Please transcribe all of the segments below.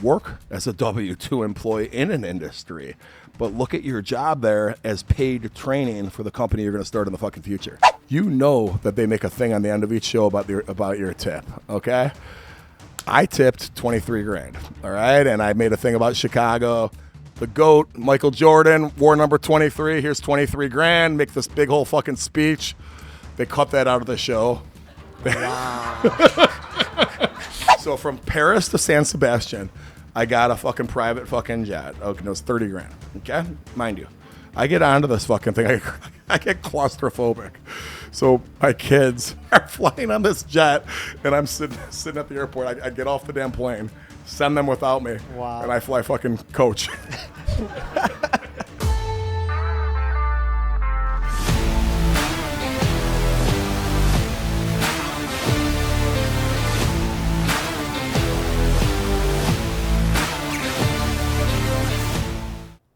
work as a W-2 employee in an industry, but look at your job there as paid training for the company you're going to start in the fucking future. You know that they make a thing on the end of each show about your tip, okay? I tipped 23 grand, all right? And I made a thing about Chicago. The GOAT, Michael Jordan, wore number 23. Here's 23 grand. Make this big whole fucking speech. They cut that out of the show. Wow. So from Paris to San Sebastian, I got a fucking private fucking jet. Okay, no, it's 30 grand, okay? Mind you. I get onto this fucking thing. I get claustrophobic. So my kids are flying on this jet, and I'm sitting at the airport. I get off the damn plane, send them without me, wow. And I fly fucking coach.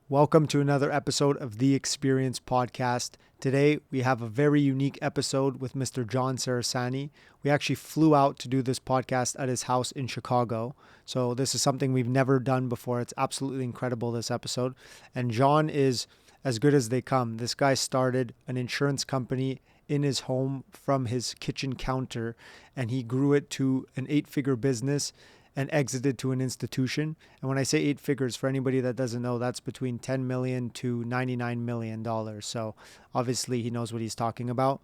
Welcome to another episode of The Experience Podcast. Today, we have a very unique episode with Mr. John Cerasani. We actually flew out to do this podcast at his house in Chicago. So this is something we've never done before. It's absolutely incredible, this episode. And John is as good as they come. This guy started an insurance company in his home from his kitchen counter, and he grew it to an 8-figure business and exited to an institution. And when I say 8 figures, for anybody that doesn't know, that's between $10 million to $99 million. So obviously he knows what he's talking about.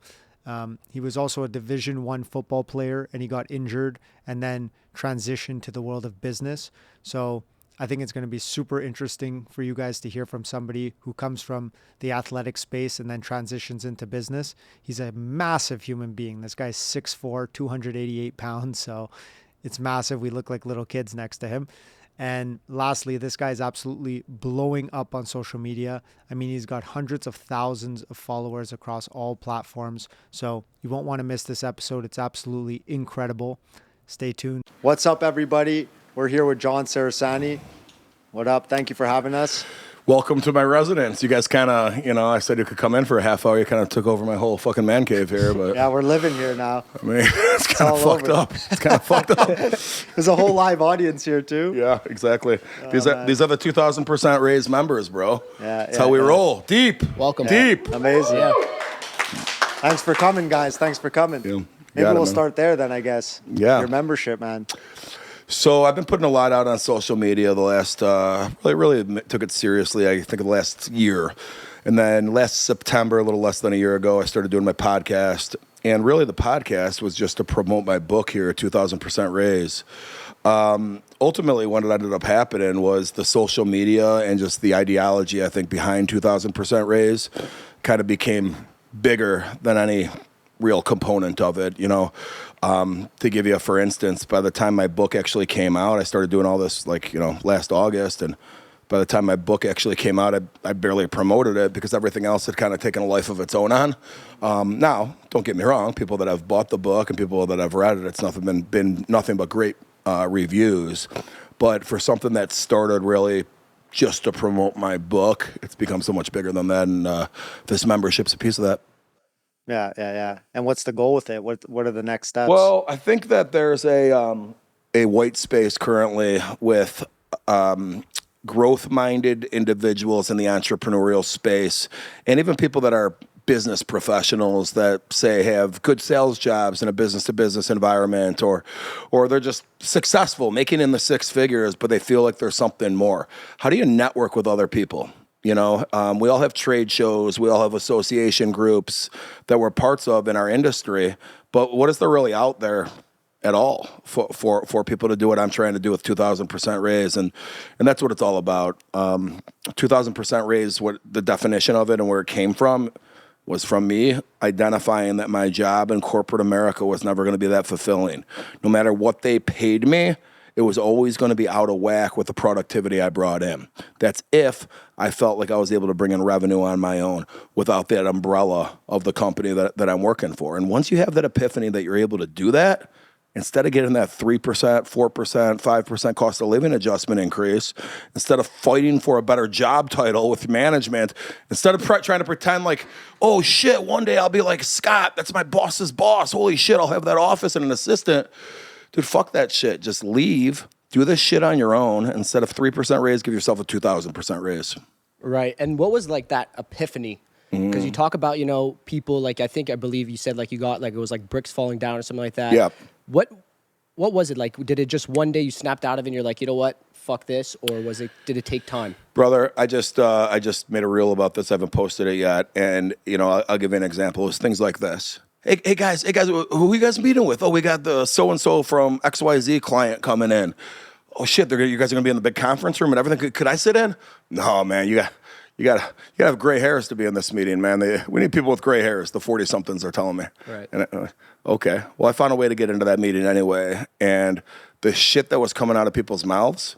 He was also a Division I football player, and he got injured and then transitioned to the world of business. So I think it's going to be super interesting for you guys to hear from somebody who comes from the athletic space and then transitions into business. He's a massive human being. This guy's 6'4", 288 pounds. So it's massive. We look like little kids next to him. And lastly, this guy's absolutely blowing up on social media. I mean, he's got hundreds of thousands of followers across all platforms. So you won't want to miss this episode. It's absolutely incredible. Stay tuned. What's up, everybody? We're here with John Cerasani. What up? Thank you for having us. Welcome to my residence. You guys kind of, I said you could come in for a half hour. You kind of took over my whole fucking man cave here, but yeah, we're living here now. I mean, it's kind of fucked up. It's kind of fucked up. There's a whole live audience here too. Yeah, exactly. These are the 2,000% raised members, bro. Yeah, that's how we roll. Deep. Welcome. Deep. Amazing. Yeah. Thanks for coming, guys. Thanks for coming. Yeah. Maybe we'll start there then, I guess. Yeah. Your membership, man. So I've been putting a lot out on social media the last, really took it seriously, I think, the last year. And then last September, a little less than a year ago, I started doing my podcast. And really the podcast was just to promote my book here, 2,000% Raise. Ultimately, what ended up happening was the social media and just the ideology, I think, behind 2,000% Raise kind of became bigger than any real component of it, To give you a for instance, by the time my book actually came out, I started doing all this last August, and by the time my book actually came out, I barely promoted it because everything else had kind of taken a life of its own on. Now, don't get me wrong, people that have bought the book and people that have read it, it's been nothing but great reviews. But for something that started really just to promote my book, it's become so much bigger than that, and this membership's a piece of that. Yeah. And what's the goal with it? What are the next steps? Well, I think that there's a white space currently with growth-minded individuals in the entrepreneurial space, and even people that are business professionals that say have good sales jobs in a business-to-business environment, or they're just successful, making in the 6 figures, but they feel like there's something more. How do you network with other people? We all have trade shows, we all have association groups that we're parts of in our industry, but what is there really out there at all for people to do what I'm trying to do with 2,000% Raise? And that's what it's all about. 2,000% Raise, what the definition of it and where it came from was from me identifying that my job in corporate America was never going to be that fulfilling. No matter what they paid me, it was always going to be out of whack with the productivity I brought in. That's if I felt like I was able to bring in revenue on my own without that umbrella of the company that I'm working for. And once you have that epiphany that you're able to do that, instead of getting that 3%, 4%, 5% cost of living adjustment increase, instead of fighting for a better job title with management, instead of trying to pretend like, oh shit, one day I'll be like Scott, that's my boss's boss. Holy shit, I'll have that office and an assistant. Dude, fuck that shit. Just leave do this shit on your own. Instead of 3% raise, give yourself a 2,000% raise. Right. And what was like that epiphany? Because you talk about, people like, I believe you said like you got like, it was like bricks falling down or something like that. Yeah. What was it like? Did it just one day you snapped out of it and you're like, you know what? Fuck this. Or did it take time? Brother, I just made a reel about this. I haven't posted it yet. And, I'll give you an example. It's things like this. Hey guys, who you guys meeting with? Oh, we got the so-and-so from XYZ client coming in. Oh shit, you guys are gonna be in the big conference room and everything. Could I sit in? No, man, you gotta have gray hairs to be in this meeting, man. We need people with gray hairs. The 40-somethings are telling me. Right. And okay. Well, I found a way to get into that meeting anyway, and the shit that was coming out of people's mouths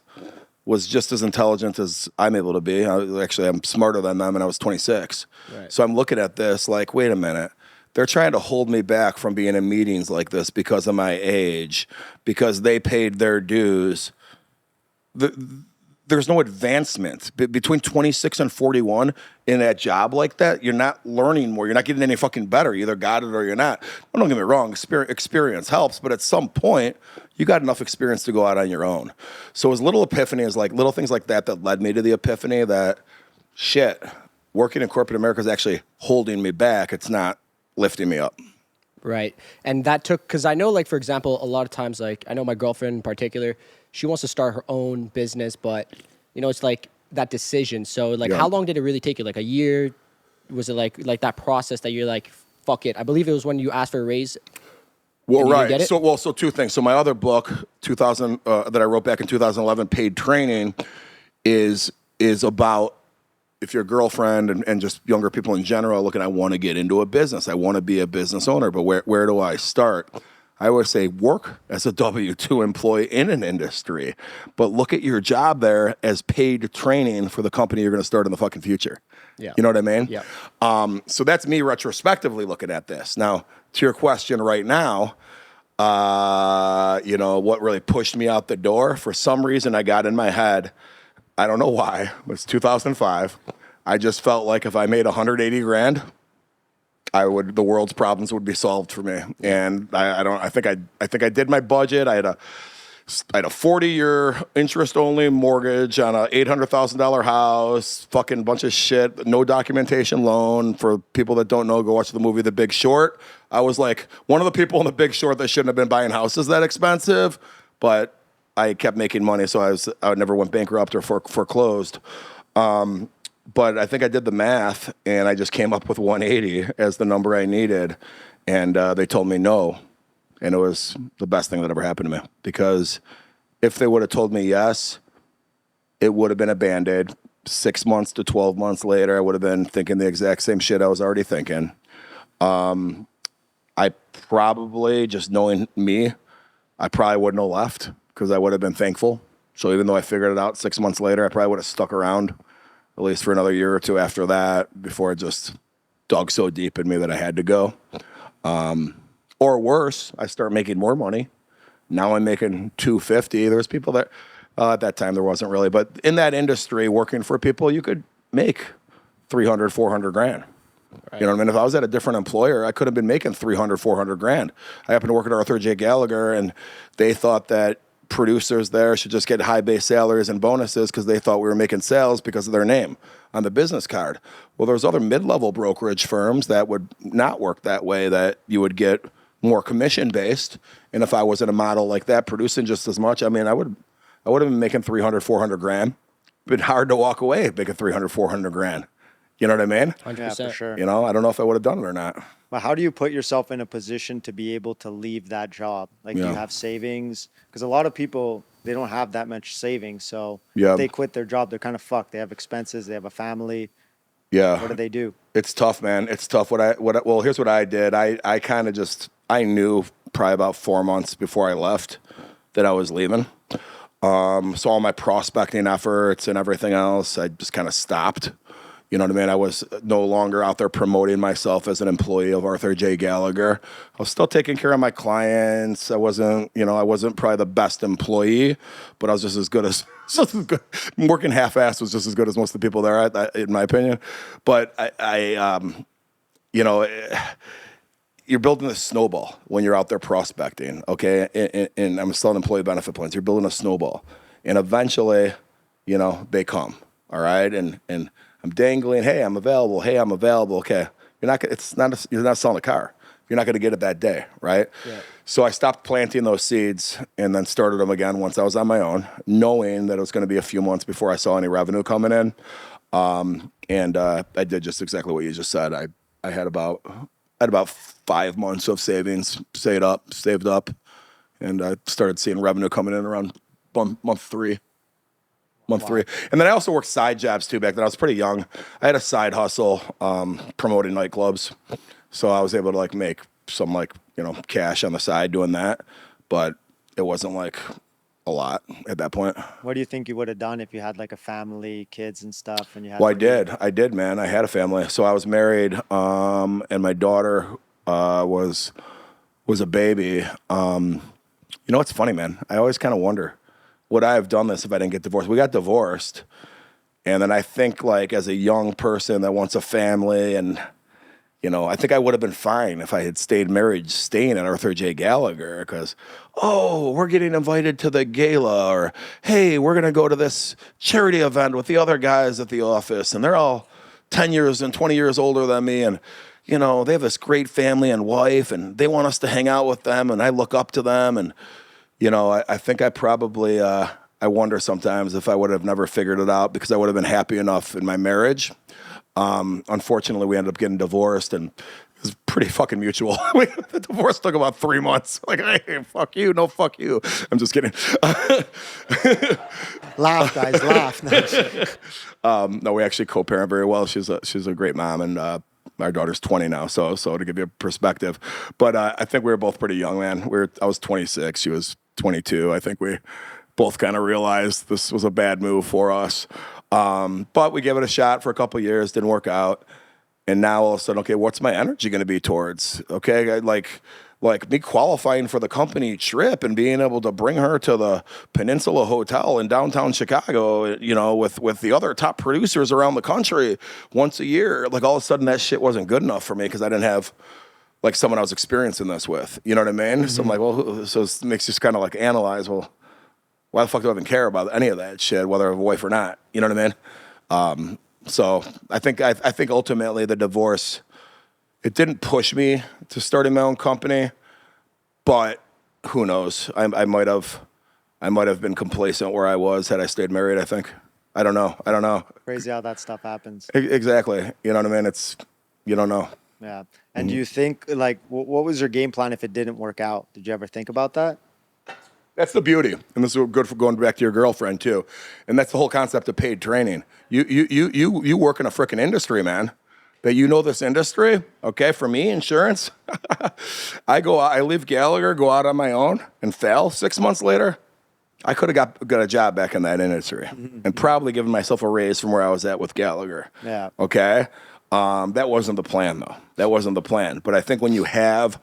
was just as intelligent as I'm able to be. I'm smarter than them, and I was 26. Right. So I'm looking at this like, wait a minute. They're trying to hold me back from being in meetings like this because of my age, because they paid their dues. There's no advancement. Between 26 and 41 in that job like that, you're not learning more. You're not getting any fucking better. You either got it or you're not. Don't get me wrong, experience helps, but at some point, you got enough experience to go out on your own. So as little epiphanies, like little things like that led me to the epiphany that, shit, working in corporate America is actually holding me back. It's not lifting me up. Right. And that because I know, like, for example, a lot of times, like, I know my girlfriend in particular, she wants to start her own business, but, it's like that decision. So, like, How long did it really take you? Like a year? Was it like that process that you're like, fuck it? I believe it was when you asked for a raise. Well, right. So two things. So my other book, 2000, that I wrote back in 2011, Paid Training, is about if your girlfriend and just younger people in general looking, I want to get into a business. I want to be a business owner, but where do I start? I would say work as a W-2 employee in an industry, but look at your job there as paid training for the company you're going to start in the fucking future. Yeah. You know what I mean? Yeah. So that's me retrospectively looking at this. Now, to your question right now, what really pushed me out the door? For some reason, I got in my head, I don't know why, it was 2005. I just felt like if I made 180 grand, the world's problems would be solved for me. And I think I did my budget. I had a 40-year interest-only mortgage on a $800,000 house, fucking bunch of shit, no documentation loan. For people that don't know, go watch the movie The Big Short. I was like one of the people in The Big Short that shouldn't have been buying houses that expensive, but I kept making money, so I never went bankrupt or foreclosed. But I think I did the math, and I just came up with 180 as the number I needed, and they told me no. And it was the best thing that ever happened to me, because if they would have told me yes, it would have been a Band-Aid. 6 months to 12 months later, I would have been thinking the exact same shit I was already thinking. I probably, just knowing me, I probably wouldn't have left because I would have been thankful. So even though I figured it out 6 months later, I probably would have stuck around at least for another year or two after that before it just dug so deep in me that I had to go. Or worse, I start making more money. Now I'm making $250. There's people that, at that time there wasn't really, but in that industry, working for people, you could make 300, 400 grand. Right. You know what I mean? If I was at a different employer, I could have been making 300, 400 grand. I happened to work at Arthur J. Gallagher, and they thought that producers there should just get high base salaries and bonuses because they thought we were making sales because of their name on the business card. Well, there's other mid-level brokerage firms that would not work that way, that you would get more commission-based. And if I was in a model like that, producing just as much, I mean, I would have been making 300, 400 grand. It'd been hard to walk away making 300, 400 grand. You know what I mean? 100%. Yeah, for sure. I don't know if I would have done it or not. But how do you put yourself in a position to be able to leave that job? Like, do you have savings? Because a lot of people, they don't have that much savings. So if they quit their job, they're kind of fucked. They have expenses. They have a family. Yeah. What do they do? It's tough, man. It's tough. Well, here's what I did. I kind of I knew probably about 4 months before I left that I was leaving. So all my prospecting efforts and everything else, I just kind of stopped. You know what I mean? I was no longer out there promoting myself as an employee of Arthur J. Gallagher. I was still taking care of my clients. I wasn't probably the best employee, but I was just as good as, working half-assed was just as good as most of the people there, in my opinion. But you're building a snowball when you're out there prospecting, okay? And I'm selling employee benefit plans. You're building a snowball. And eventually, you know, they come, all right? And I'm dangling, hey, I'm available. Hey, I'm available. Okay. You're not selling a car. You're not going to get it that day, right? Yeah. So I stopped planting those seeds and then started them again once I was on my own, knowing that it was going to be a few months before I saw any revenue coming in. And I did just exactly what you just said. I had about 5 months of savings, saved up, and I started seeing revenue coming in around month three. And then I also worked side jobs too back then. I was pretty young. I had a side hustle promoting nightclubs. So I was able to like make some like, you know, cash on the side doing that. But it wasn't like a lot at that point. What do you think you would have done if you had like a family, kids and stuff? And you had I did, man. I had a family. So I was married and my daughter was a baby. You know, it's funny, man. I always kind of wonder, would I have done this if I didn't get divorced? We got divorced. And then I think like as a young person that wants a family and, you know, I think I would have been fine if I had stayed married, staying at Arthur J. Gallagher because, oh, we're getting invited to the gala or, hey, we're going to go to this charity event with the other guys at the office and they're all 10 years and 20 years older than me and, you know, they have this great family and wife and they want us to hang out with them and I look up to them and, you know, I think I probably, I wonder sometimes if I would have never figured it out because I would have been happy enough in my marriage. Unfortunately, we ended up getting divorced, and it was pretty fucking mutual. The divorce took about 3 months. Like, hey, fuck you, no, fuck you. I'm just kidding. Laugh, guys, laugh. No, we actually co-parent very well. She's a great mom, and our daughter's 20 now. So to give you a perspective, but I think we were both pretty young, man. I was 26, she was 22. I think we both kind of realized this was a bad move for us. But we gave it a shot for a couple of years, didn't work out. And now all of a sudden, okay, what's my energy going to be towards? Okay, like me qualifying for the company trip and being able to bring her to the Peninsula Hotel in downtown Chicago, you know, with the other top producers around the country once a year. Like all of a sudden that shit wasn't good enough for me because I didn't have like someone I was experiencing this with. You know what I mean? Mm-hmm. So I'm like, well, so it makes you just kind of like analyze, well, why the fuck do I even care about any of that shit, whether I have a wife or not? You know what I mean? So I think ultimately the divorce, it didn't push me to starting my own company, but who knows? I might have been complacent where I was had I stayed married. I think I don't know. Crazy how that stuff happens. Exactly. You know what I mean? You don't know. Yeah. And do you think like what was your game plan if it didn't work out? Did you ever think about that? That's the beauty, and this is good for going back to your girlfriend too, and that's the whole concept of paid training. You work in a freaking industry, man. That you know this industry, okay? For me, insurance, I leave Gallagher, go out on my own, and fail. 6 months later, I could have got a job back in that industry, and probably given myself a raise from where I was at with Gallagher. Yeah. Okay. That wasn't the plan, though. That wasn't the plan. But I think when you have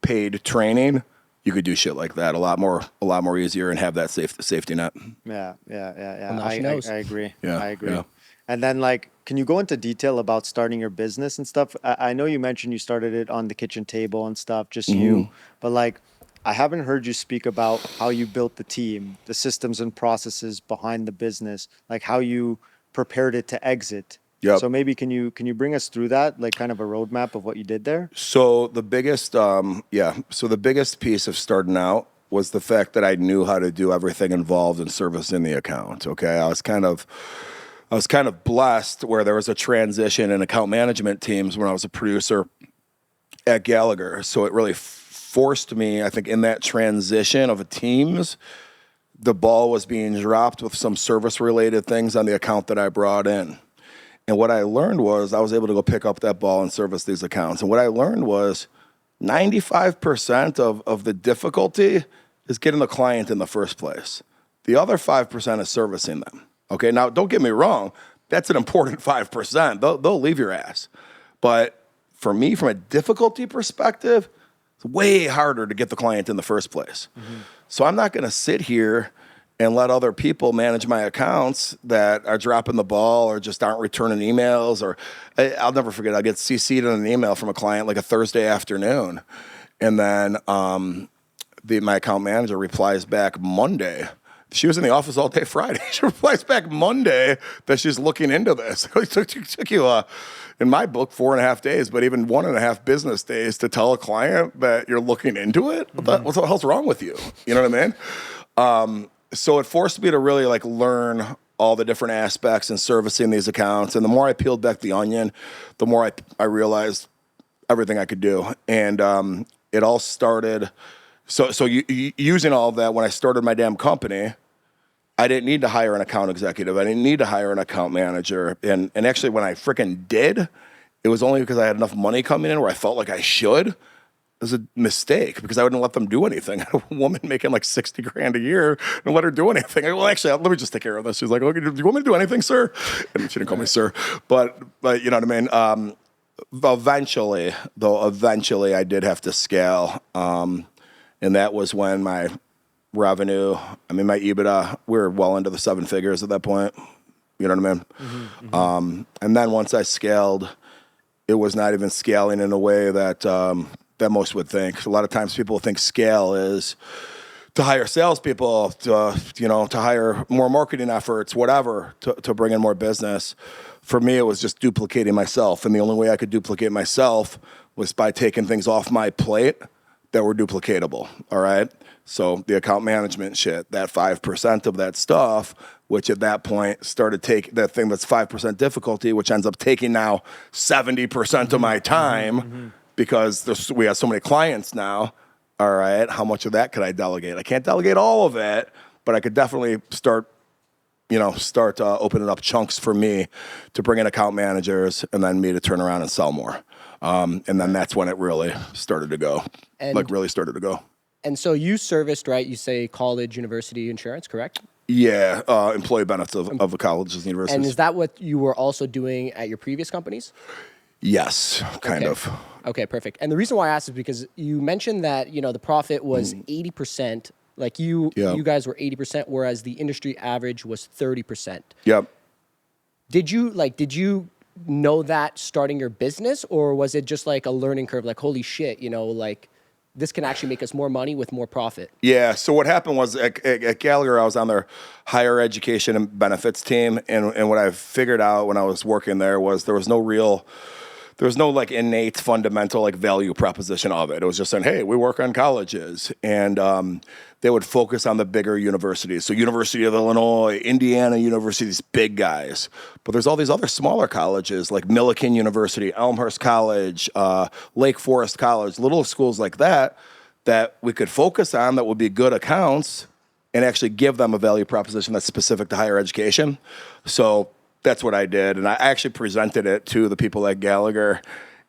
paid training, you could do shit like that a lot more easier and have that safety net. Yeah. I agree. Yeah, I agree. Yeah. And then like, can you go into detail about starting your business and stuff? I know you mentioned you started it on the kitchen table and stuff, just you, but like, I haven't heard you speak about how you built the team, the systems and processes behind the business, like how you prepared it to exit. Yep. So maybe can you bring us through that, like kind of a roadmap of what you did there? So the biggest, the biggest piece of starting out was the fact that I knew how to do everything involved in servicing the account. Okay, I was kind of blessed where there was a transition in account management teams when I was a producer at Gallagher. So it really forced me, I think, in that transition of teams, the ball was being dropped with some service-related things on the account that I brought in. And what I learned was I was able to go pick up that ball and service these accounts. And what I learned was 95% of the difficulty is getting the client in the first place. The other 5% is servicing them. Okay, now don't get me wrong. That's an important 5%. They'll leave your ass. But for me, from a difficulty perspective, it's way harder to get the client in the first place. Mm-hmm. So I'm not going to sit here and let other people manage my accounts that are dropping the ball or just aren't returning emails. Or I'll never forget, I'll get CC'd in an email from a client like a Thursday afternoon. And then my account manager replies back Monday. She was in the office all day Friday. She replies back Monday that she's looking into this. It took you, in my book, 4.5 days, but even 1.5 business days to tell a client that you're looking into it? What the hell's wrong with you? You know what I mean? So it forced me to really like learn all the different aspects in servicing these accounts. And the more I peeled back the onion, the more I realized everything I could do. And it all started. So using all of that, when I started my damn company, I didn't need to hire an account executive. I didn't need to hire an account manager. And actually, when I freaking did, it was only because I had enough money coming in where I felt like I should. It was a mistake because I wouldn't let them do anything. I had a woman making like $60,000 a year and let her do anything. Well, actually, let me just take care of this. She's like, "Okay, do you want me to do anything, sir?" And she didn't call me sir, but you know what I mean. Eventually, I did have to scale, and that was when my revenue, my EBITDA, we were well into the 7 figures at that point. You know what I mean? Mm-hmm. And then once I scaled, it was not even scaling in a way that most would think. A lot of times people think scale is to hire salespeople, to hire more marketing efforts, whatever, to bring in more business. For me, it was just duplicating myself. And the only way I could duplicate myself was by taking things off my plate that were duplicatable, all right? So the account management shit, that 5% of that stuff, which at that point started that thing that's 5% difficulty, which ends up taking now 70% of my time because we have so many clients now, all right? How much of that could I delegate? I can't delegate all of it, but I could definitely start opening up chunks for me to bring in account managers and then me to turn around and sell more. And then that's when it really started to go, really started to go. And so you serviced, right? You say college, university insurance, correct? Yeah, employee benefits of the colleges and universities. And is that what you were also doing at your previous companies? Yes, kind of. Okay, perfect. And the reason why I asked is because you mentioned that, the profit was 80%. Like you guys were 80%, whereas the industry average was 30%. Yep. Did you know that starting your business, or was it just like a learning curve? Like, holy shit, this can actually make us more money with more profit. Yeah. So what happened was at Gallagher, I was on their higher education and benefits team. And what I figured out when I was working there was there was no like innate fundamental like value proposition of it. It was just saying, hey, we work on colleges. And they would focus on the bigger universities. So University of Illinois, Indiana University, these big guys. But there's all these other smaller colleges like Millikan University, Elmhurst College, Lake Forest College, little schools like that we could focus on that would be good accounts and actually give them a value proposition that's specific to higher education. So that's what I did. And I actually presented it to the people at Gallagher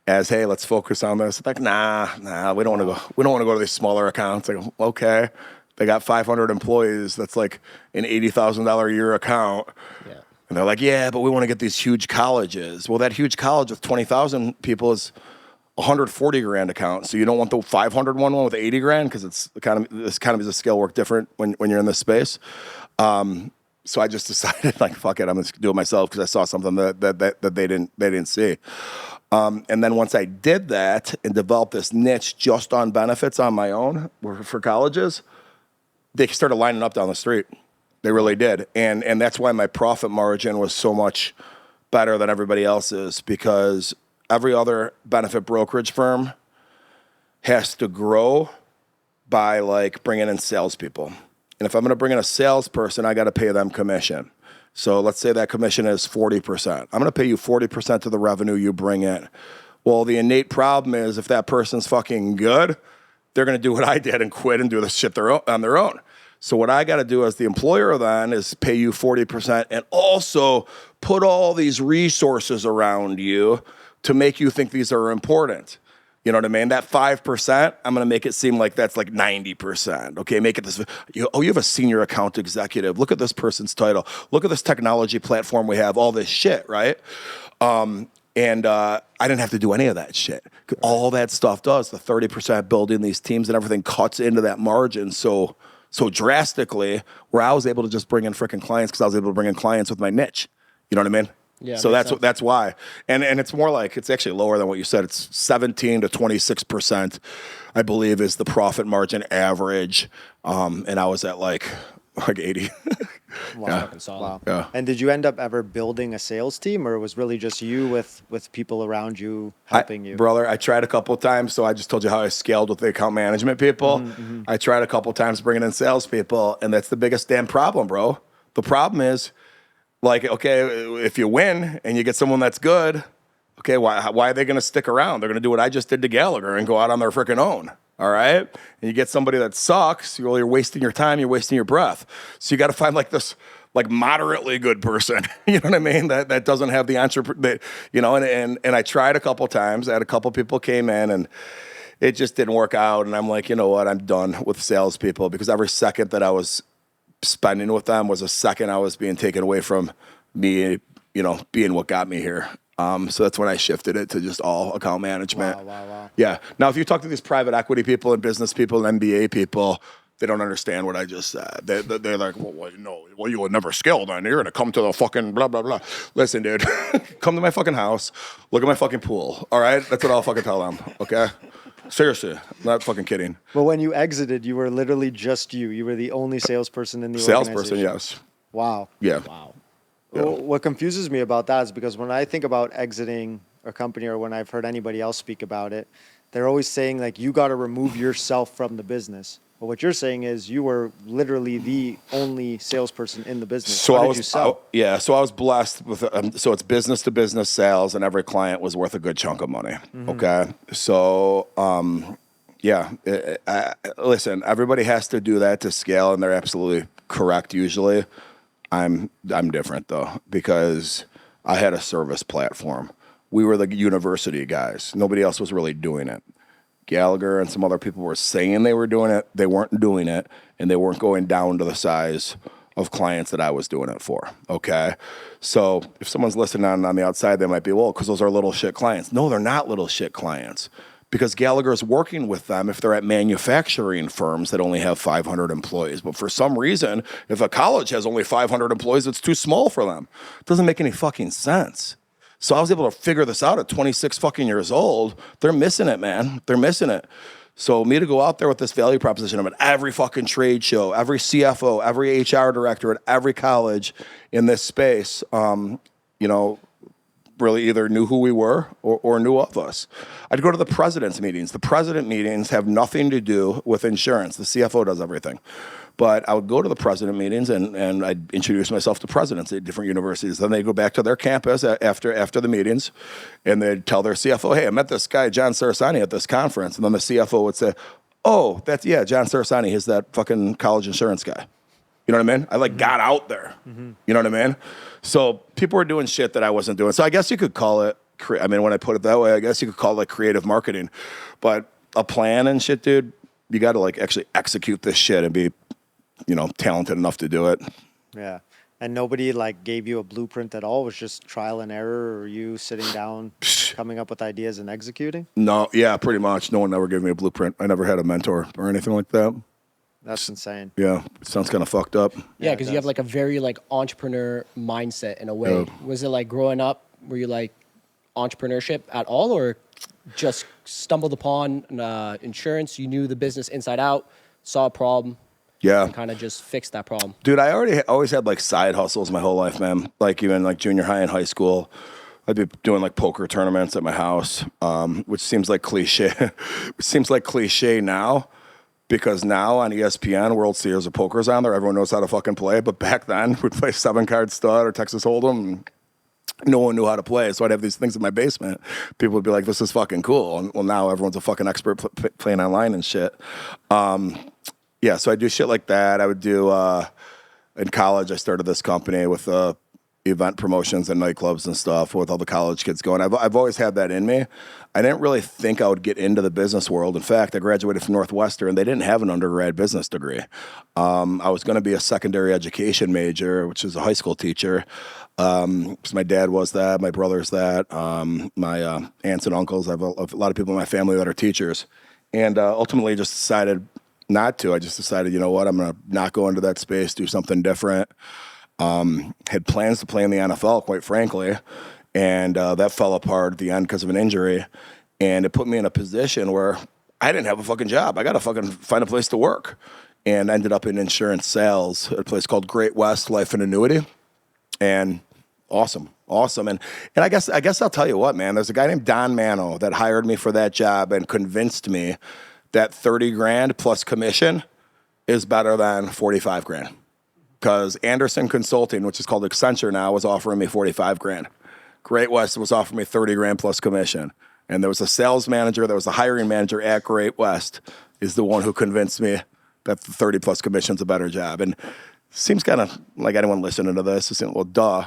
as, hey, let's focus on this. Like, nah, we don't want to go. We don't want to go to these smaller accounts. I go, okay. They got 500 employees. That's like an $80,000 a year account. Yeah. And they're like, yeah, but we want to get these huge colleges. Well, that huge college with 20,000 people is $140,000 account. So you don't want the 500 one with 80 grand because it's kind of the scale work different when you're in this space. So I just decided, like, fuck it, I'm gonna do it myself because I saw something that they didn't see. And then once I did that and developed this niche just on benefits on my own for colleges, they started lining up down the street. They really did. And that's why my profit margin was so much better than everybody else's, because every other benefit brokerage firm has to grow by like bringing in salespeople. And if I'm going to bring in a salesperson, I got to pay them commission. So let's say that commission is 40%. I'm going to pay you 40% of the revenue you bring in. Well, the innate problem is if that person's fucking good, they're going to do what I did and quit and do the shit on their own. So what I got to do as the employer then is pay you 40% and also put all these resources around you to make you think these are important. You know what I mean? That 5%, I'm going to make it seem like that's like 90%. Okay, make it this. You have a senior account executive. Look at this person's title. Look at this technology platform we have, all this shit, right? And I didn't have to do any of that shit. All that stuff does, the 30% building these teams and everything cuts into that margin so so drastically where I was able to just bring in freaking clients because I was able to bring in clients with my niche. You know what I mean? Yeah. So that's why. And it's more like, it's actually lower than what you said. It's 17 to 26%, I believe, is the profit margin average. And I was at like 80. Wow. Yeah. Fucking solid. Wow. Yeah. And did you end up ever building a sales team, or it was really just you with people around you helping you? Brother, I tried a couple of times. So I just told you how I scaled with the account management people. I tried a couple of times bringing in salespeople, and that's the biggest damn problem, bro. The problem is, like, okay, if you win and you get someone that's good, okay, why are they going to stick around? They're going to do what I just did to Gallagher and go out on their freaking own. All right. And you get somebody that sucks, you're wasting your time, you're wasting your breath. So you got to find like this, like, moderately good person, you know what I mean? That doesn't have the entrepreneur, you know, and I tried a couple times. I had a couple people came in and it just didn't work out. And I'm like, you know what? I'm done with salespeople, because every second that I was spending with them was a second I was being taken away from me, you know, being what got me here. So that's when I shifted it to just all account management. Wow. Yeah. Now, if you talk to these private equity people and business people and MBA people, they don't understand what I just said. They're like, well, you would never scale then. You're going to come to the fucking blah, blah, blah. Listen, dude, come to my fucking house. Look at my fucking pool. All right? That's what I'll fucking tell them. Okay? Seriously. I'm not fucking kidding. But when you exited, you were literally just you. You were the only salesperson in the Salesperson, organization. yes. Wow. Yeah. Wow. Yeah. Well, what confuses me about that is because when I think about exiting a company, or when I've heard anybody else speak about it, they're always saying, like, you got to remove yourself from the business. But what you're saying is you were literally the only salesperson in the business. So How did you sell? So I was blessed with, so it's business to business sales, and every client was worth a good chunk of money. Okay. So, listen, everybody has to do that to scale, and they're absolutely correct usually. I'm different though, because I had a service platform. We were the university guys. Nobody else was really doing it. Gallagher and some other people were saying they were doing it. They weren't doing it, and they weren't going down to the size of clients that I was doing it for. Okay. So if someone's listening on the outside, they might be, well, because those are little shit clients. No, they're not little shit clients, because Gallagher is working with them if they're at manufacturing firms that only have 500 employees. But for some reason, if a college has only 500 employees, it's too small for them. It doesn't make any fucking sense. So I was able to figure this out at 26 fucking years old. They're missing it, man. They're missing it. So me to go out there with this value proposition, I'm at every fucking trade show, every CFO, every HR director at every college in this space, really either knew who we were or knew of us. I'd go to the president's meetings. The president meetings have nothing to do with insurance. The CFO does everything. But I would go to the president meetings and I'd introduce myself to presidents at different universities. Then they'd go back to their campus after the meetings, and they'd tell their CFO, hey, I met this guy, John Cerasani, at this conference. And then the CFO would say, oh, John Cerasani. He's that fucking college insurance guy. You know what I mean? I got out there. You know what I mean? So people were doing shit that I wasn't doing. So I guess you could call it, when I put it that way, I guess you could call it creative marketing. But a plan and shit, dude, you got to actually execute this shit and be, talented enough to do it. Yeah. And nobody gave you a blueprint at all? It was just trial and error, or you sitting down, coming up with ideas and executing? No, yeah, pretty much. No one ever gave me a blueprint. I never had a mentor or anything like that. That's insane. Yeah, it sounds kind of fucked up. Yeah, because you have a very entrepreneur mindset in a way. Yeah. Was it growing up, were you entrepreneurship at all, or just stumbled upon insurance? You knew the business inside out, saw a problem, Yeah, and kind of just fixed that problem. dude, I always had side hustles my whole life, man. Even junior high and high school, I'd be doing poker tournaments at my house, which seems like cliche. It seems like cliche now. Because now on ESPN, World Series of Poker's on there. Everyone knows how to fucking play. But back then, we'd play 7-card stud or Texas Hold'em. And no one knew how to play. So I'd have these things in my basement. People would be like, this is fucking cool. And well, now everyone's a fucking expert playing online and shit. So I do shit like that. I would do, in college, I started this company with event promotions and nightclubs and stuff with all the college kids going. I've always had that in me. I didn't really think I would get into the business world. In fact, I graduated from Northwestern. They didn't have an undergrad business degree. I was going to be a secondary education major, which is a high school teacher. Because my dad was that, my brother's that, my aunts and uncles. I have a lot of people in my family that are teachers. And ultimately just decided not to. I just decided, you know what, I'm going to not go into that space, do something different. Had plans to play in the NFL, quite frankly, and that fell apart at the end because of an injury. And it put me in a position where I didn't have a fucking job. I got to fucking find a place to work. And ended up in insurance sales at a place called Great West Life and Annuity. And awesome. And I guess I'll tell you what, man, there's a guy named Don Mano that hired me for that job and convinced me that 30 grand plus commission is better than 45 grand. Because Anderson Consulting, which is called Accenture now, was offering me 45 grand. Great West was offering me 30 grand plus commission. And there was a sales manager, there was a hiring manager at Great West is the one who convinced me that the 30 plus commission's a better job. And seems kind of like anyone listening to this is saying, well, duh.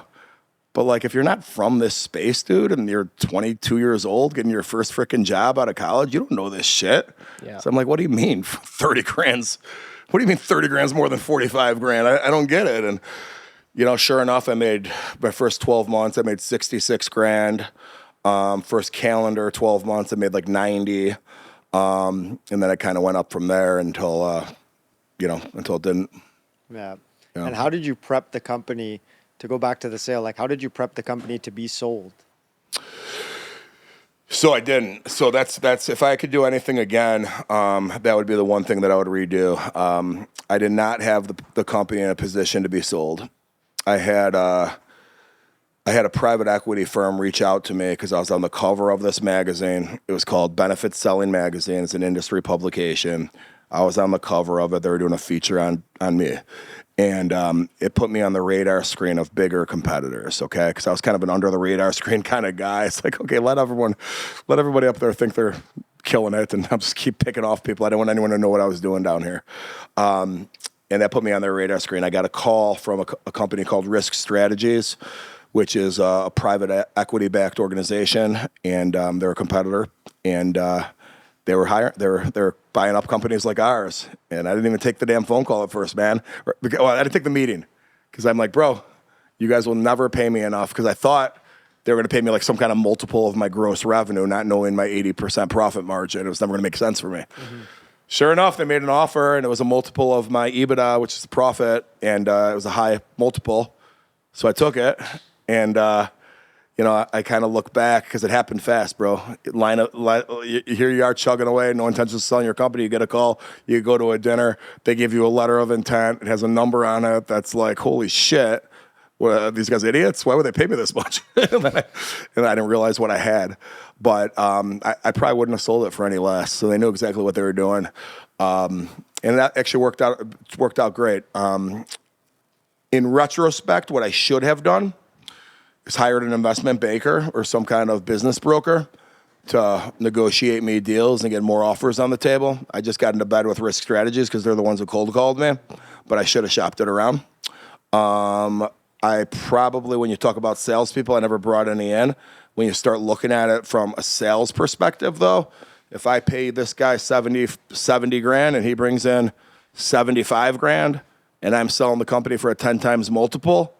But like, if you're not from this space, dude, and you're 22 years old, getting your first freaking job out of college, you don't know this shit. Yeah. So I'm like, what do you mean 30 grand's? What do you mean 30 grand's more than 45 grand? I don't get it. And, you know, sure enough, I made my first 12 months, I made 66 grand. First calendar 12 months, I made like 90. And then I kind of went up from there until it didn't. Yeah. And how did you prep the company to go back to the sale? Like, how did you prep the company to be sold? So I didn't. So that's if I could do anything again, that would be the one thing that I would redo. I did not have the company in a position to be sold. I had a private equity firm reach out to me because I was on the cover of this magazine. It was called Benefit Selling Magazine. It's an industry publication. I was on the cover of it. They were doing a feature on me. And it put me on the radar screen of bigger competitors, okay? Because I was kind of an under-the-radar screen kind of guy. It's like, okay, let everybody up there think they're killing it, and I'll just keep picking off people. I didn't want anyone to know what I was doing down here. And that put me on their radar screen. I got a call from a company called Risk Strategies, which is a private equity-backed organization, and they're a competitor. And they were buying up companies like ours, and I didn't even take the damn phone call at first, man. Well, I didn't take the meeting because I'm like, bro, you guys will never pay me enough, because I thought they were going to pay me like some kind of multiple of my gross revenue, not knowing my 80% profit margin. It was never going to make sense for me. Mm-hmm. Sure enough, they made an offer, and it was a multiple of my EBITDA, which is the profit, and it was a high multiple. So I took it, and I kind of look back because it happened fast, bro. Here you are chugging away, no intention of selling your company. You get a call, you go to a dinner, they give you a letter of intent. It has a number on it that's like, holy shit, what, these guys idiots? Why would they pay me this much? and I didn't realize what I had. But I probably wouldn't have sold it for any less. So they knew exactly what they were doing. And that actually worked out great. In retrospect, what I should have done is hired an investment banker or some kind of business broker to negotiate me deals and get more offers on the table. I just got into bed with Risk Strategies because they're the ones who cold called me, but I should have shopped it around. I probably, when you talk about salespeople, I never brought any in. When you start looking at it from a sales perspective, though, if I pay this guy 70 grand and he brings in 75 grand and I'm selling the company for a 10 times multiple,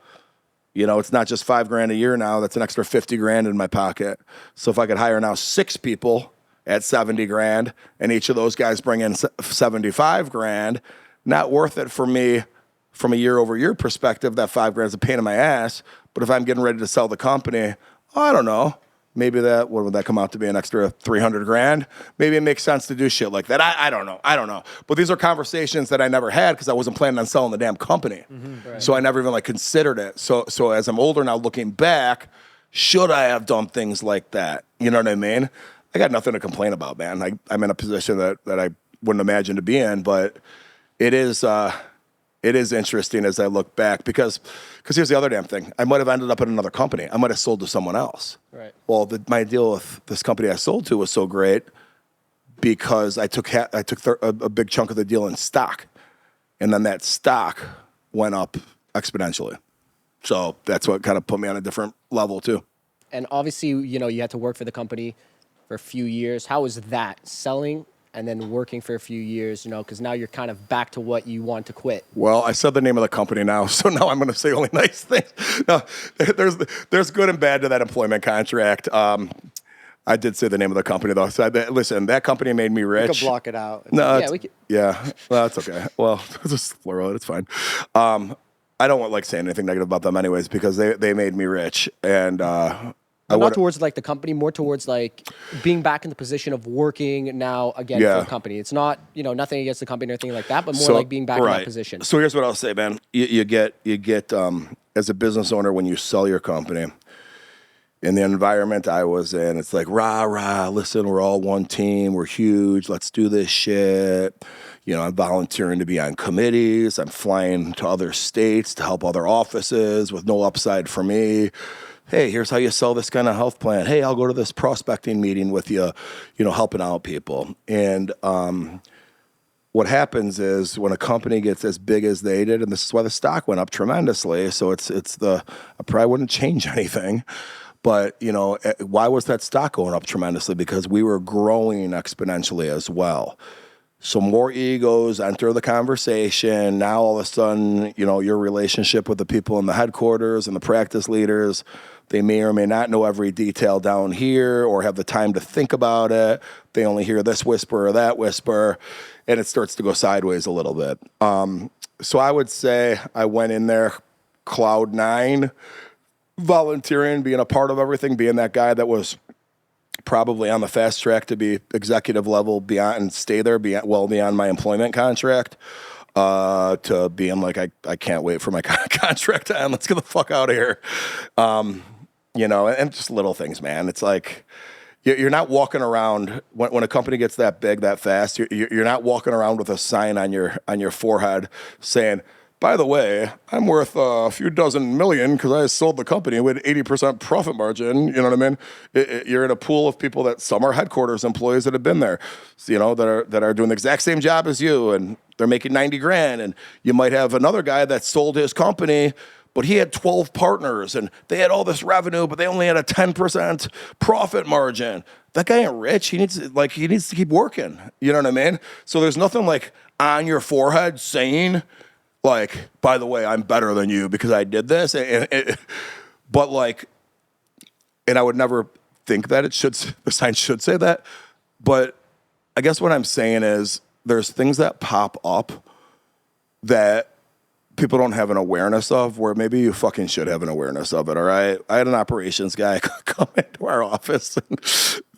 it's not just $5,000 a year now. That's an extra 50 grand in my pocket. So if I could hire now 6 people at 70 grand and each of those guys bring in 75 grand, not worth it for me from a year over year perspective. That 5 grand is a pain in my ass. But if I'm getting ready to sell the company, I don't know. Maybe what would that come out to be, an extra 300 grand? Maybe it makes sense to do shit like that. I don't know. But these are conversations that I never had because I wasn't planning on selling the damn company. Mm-hmm. Right. So I never even considered it. So as I'm older now, looking back, should I have done things like that? You know what I mean? I got nothing to complain about, man. I'm in a position that I wouldn't imagine to be in, but it is interesting as I look back because here's the other damn thing. I might have ended up at another company. I might have sold to someone else. Right. Well, my deal with this company I sold to was so great because I took a big chunk of the deal in stock, and then that stock went up exponentially. So that's what kind of put me on a different level too. And obviously, you had to work for the company for a few years. How was that, selling and then working for a few years, because now you're kind of back to what you want to quit? Well, I said the name of the company now, so now I'm going to say only nice things. No, there's good and bad to that employment contract. I I did say the name of the company though. So listen, that company made me rich. We could block it out. No, Yeah, we could. yeah, well, that's okay. Well, just floral it. It's fine. I don't want like saying anything negative about them, anyways, because they made me rich, and Not towards like the company, more towards like being back in the position of working now again for a company. It's not, nothing against the company or anything like that, but more like being back in that position. So here's what I'll say, man. You get as a business owner, when you sell your company, in the environment I was in, it's like, rah, listen, we're all one team. We're huge. Let's do this shit. I'm volunteering to be on committees. I'm flying to other states to help other offices with no upside for me. Hey, here's how you sell this kind of health plan. Hey, I'll go to this prospecting meeting with you, helping out people. And what happens is when a company gets as big as they did, and this is why the stock went up tremendously. So I probably wouldn't change anything. But, why was that stock going up tremendously? Because we were growing exponentially as well. So more egos enter the conversation. Now all of a sudden, your relationship with the people in the headquarters and the practice leaders, they may or may not know every detail down here or have the time to think about it. They only hear this whisper or that whisper, and it starts to go sideways a little bit. So I would say I went in there cloud nine, volunteering, being a part of everything, being that guy that was probably on the fast track to be executive level beyond and stay there well beyond my employment contract, to being like, I can't wait for my contract to end. Let's get the fuck out of here. And just little things, man. It's like, you're not walking around when a company gets that big, that fast, you're not walking around with a sign on your forehead saying, by the way, I'm worth a few dozen million because I sold the company with 80% profit margin. You know what I mean? You're in a pool of people that some are headquarters employees that have been there, that are doing the exact same job as you, and they're making 90 grand. And you might have another guy that sold his company, but he had 12 partners and they had all this revenue, but they only had a 10% profit margin. That guy ain't rich. He needs to keep working. You know what I mean? So there's nothing like on your forehead saying, like, by the way, I'm better than you because I did this. But I would never think that the sign should say that. But I guess what I'm saying is there's things that pop up that people don't have an awareness of, where maybe you fucking should have an awareness of it, all right? I had an operations guy come into our office, and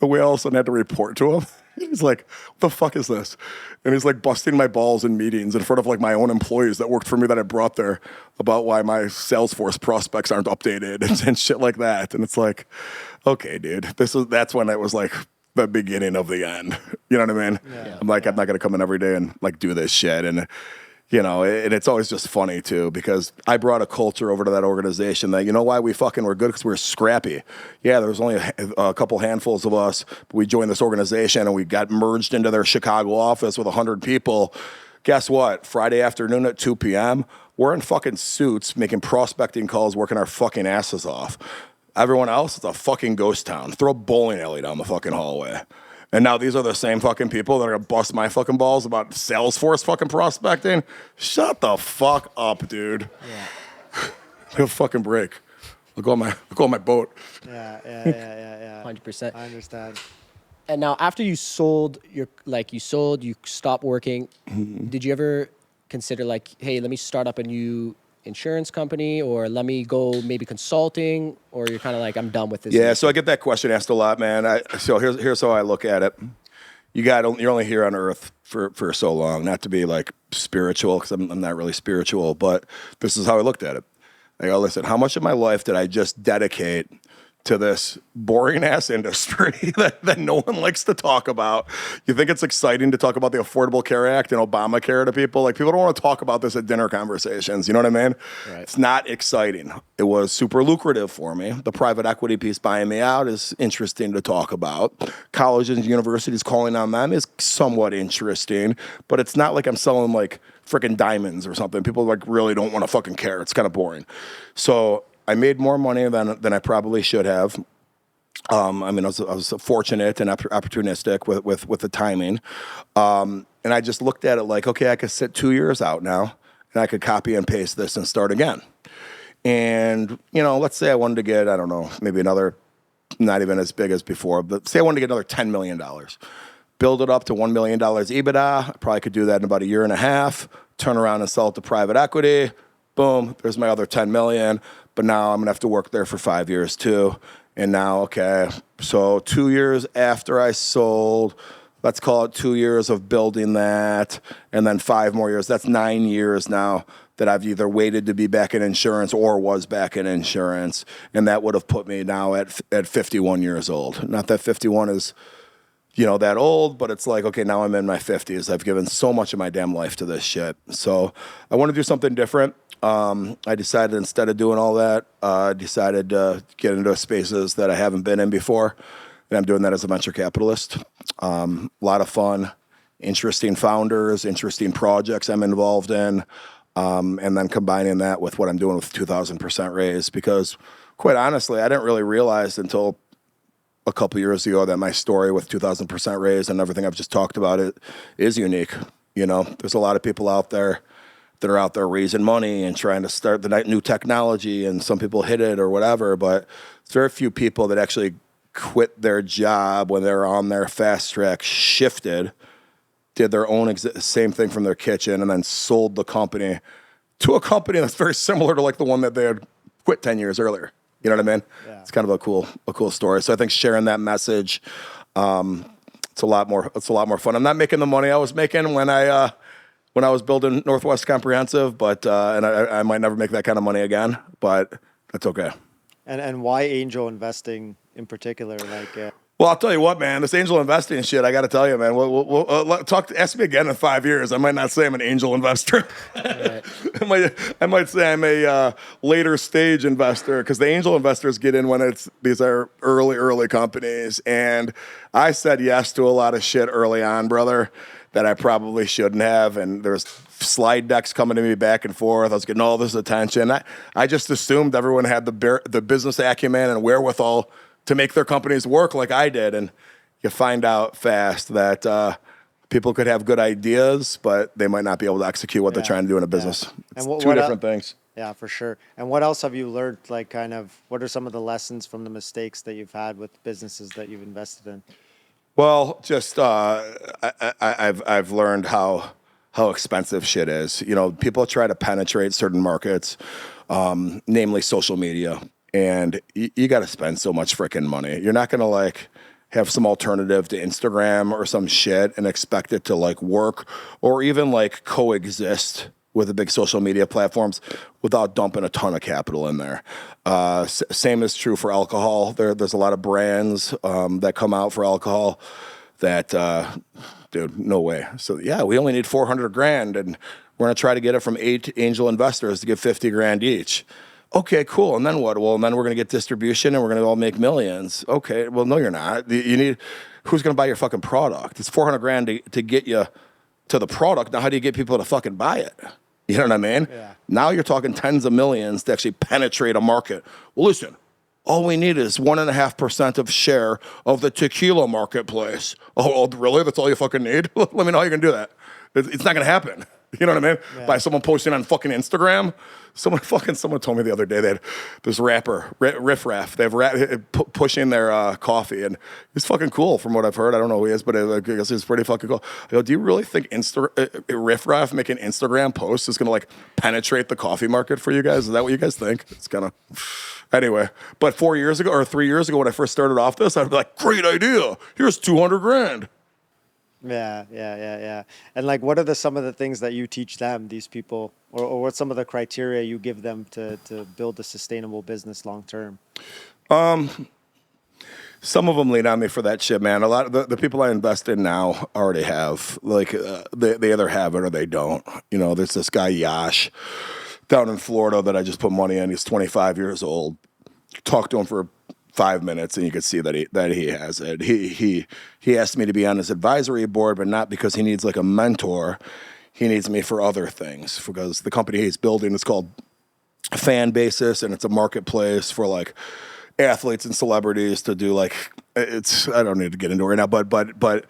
we all of a sudden had to report to him. He's like, what the fuck is this? And he's like busting my balls in meetings in front of like my own employees that worked for me that I brought there about why my Salesforce prospects aren't updated and shit like that. And it's like, okay, dude, that's when it was like the beginning of the end. You know what I mean? Yeah. I'm like, I'm not going to come in every day and like do this shit. And and it's always just funny too, because I brought a culture over to that organization that, why we fucking were good? Because we were scrappy. Yeah, there was only a couple handfuls of us. But we joined this organization and we got merged into their Chicago office with 100 people. Guess what? Friday afternoon at 2 p.m., we're in fucking suits making prospecting calls, working our fucking asses off. Everyone else, it's a fucking ghost town. Throw a bowling alley down the fucking hallway. And now these are the same fucking people that are gonna bust my fucking balls about Salesforce fucking prospecting. Shut the fuck up, dude. Yeah. Give a fucking break. I'll go on my boat. Yeah. 100%. I understand. And now after you sold you stopped working, did you ever consider like, hey, let me start up a new insurance company, or let me go maybe consulting, or you're kind of like, I'm done with this? Yeah, so I get that question asked a lot, man. So here's how I look at it. You're only here on earth for so long, not to be like spiritual, because I'm not really spiritual, but this is how I looked at it. I go, listen, how much of my life did I just dedicate to this boring ass industry that no one likes to talk about? You think it's exciting to talk about the Affordable Care Act and Obamacare to people? Like, people don't want to talk about this at dinner conversations. You know what I mean? Right. It's not exciting. It was super lucrative for me. The private equity piece buying me out is interesting to talk about. Colleges and universities calling on them is somewhat interesting, but it's not like I'm selling like freaking diamonds or something. People like really don't want to fucking care. It's kind of boring. So I made more money than I probably should have. I was fortunate and opportunistic with the timing. And I just looked at it like, okay, I could sit 2 years out now and I could copy and paste this and start again. And, let's say I wanted to get, I don't know, maybe another not even as big as before. But say I wanted to get another $10 million. Build it up to $1 million EBITDA. I probably could do that in about a year and a half. Turn around and sell it to private equity. Boom, there's my other 10 million. But now I'm gonna have to work there for 5 years too. And now, okay, so 2 years after I sold, let's call it 2 years of building that, and then 5 more years. That's 9 years now that I've either waited to be back in insurance or was back in insurance. And that would have put me now at 51 years old. Not that 51 is, that old, but it's like, okay, now I'm in my 50s. I've given so much of my damn life to this shit. So I want to do something different. I decided instead of doing all that, I decided to get into spaces that I haven't been in before. And I'm doing that as a venture capitalist. A lot of fun, interesting founders, interesting projects I'm involved in. And then combining that with what I'm doing with 2,000% raise, because quite honestly, I didn't really realize until a couple years ago that my story with 2,000% raise and everything I've just talked about it is unique. There's a lot of people out there that are out there raising money and trying to start the new technology, and some people hit it or whatever, but it's very few people that actually quit their job when they're on their fast track, shifted, did their own same thing from their kitchen, and then sold the company to a company that's very similar to like the one that they had quit 10 years earlier. You know what I mean? Yeah. It's kind of a cool story. So I think sharing that message, it's a lot more fun. I'm not making the money I was making when I was building Northwest Comprehensive, but and I might never make that kind of money again, but that's okay. And why angel investing in particular? Well, I'll tell you what, man. This angel investing shit, I got to tell you, man. We'll ask me again in 5 years. I might not say I'm an angel investor. Right. I might say I'm a later stage investor, because the angel investors get in when these are early companies. And I said yes to a lot of shit early on, brother, that I probably shouldn't have. And there's slide decks coming to me back and forth. I was getting all this attention. I just assumed everyone had the business acumen and wherewithal to make their companies work like I did. And you find out fast that people could have good ideas, but they might not be able to execute what they're trying to do in a business. Yeah. It's two different things. Yeah, for sure. And what else have you learned? What are some of the lessons from the mistakes that you've had with businesses that you've invested in? Well, just I've learned how expensive shit is. People try to penetrate certain markets, namely social media. And you got to spend so much freaking money. You're not going to have some alternative to Instagram or some shit and expect it to work or even coexist with the big social media platforms without dumping a ton of capital in there. Same is true for alcohol. There's a lot of brands that come out for alcohol that, dude, no way. So yeah, we only need $400,000 and we're going to try to get it from 8 angel investors to get $50,000 each. Okay, cool. And then what? Well, and then we're going to get distribution and we're going to all make millions. Okay. Well, no, you're not. Who's going to buy your fucking product? It's $400,000 to get you to the product. Now, how do you get people to fucking buy it? You know what I mean? Yeah. Now you're talking tens of millions to actually penetrate a market. Well, listen, all we need is 1.5% of share of the tequila marketplace. Oh, really? That's all you fucking need? Let me know how you can do that. It's not going to happen. You know what I mean? Yeah. By someone posting on fucking Instagram. Someone told me the other day that this rapper, Riff Raff, they have pushing their coffee, and he's fucking cool from what I've heard. I don't know who he is, but I guess he's pretty fucking cool. I go, do you really think Riff Raff making Instagram posts is going to penetrate the coffee market for you guys? Is that what you guys think? It's kind of... Anyway, but 4 years ago or 3 years ago when I first started off this, I'd be like, great idea. Here's $200,000. Yeah. And what are some of the things that you teach them, these people, or what's some of the criteria you give them to build a sustainable business long term? Some of them lean on me for that shit, man. A lot of the people I invest in now already have, they either have it or they don't. There's this guy Yash down in Florida that I just put money in. He's 25 years old. Talked to him for 5 minutes, and you could see that he has it. He asked me to be on his advisory board, but not because he needs a mentor. He needs me for other things, because the company he's building is called Fan Basis, and it's a marketplace for athletes and celebrities to do it's. I don't need to get into it right now, but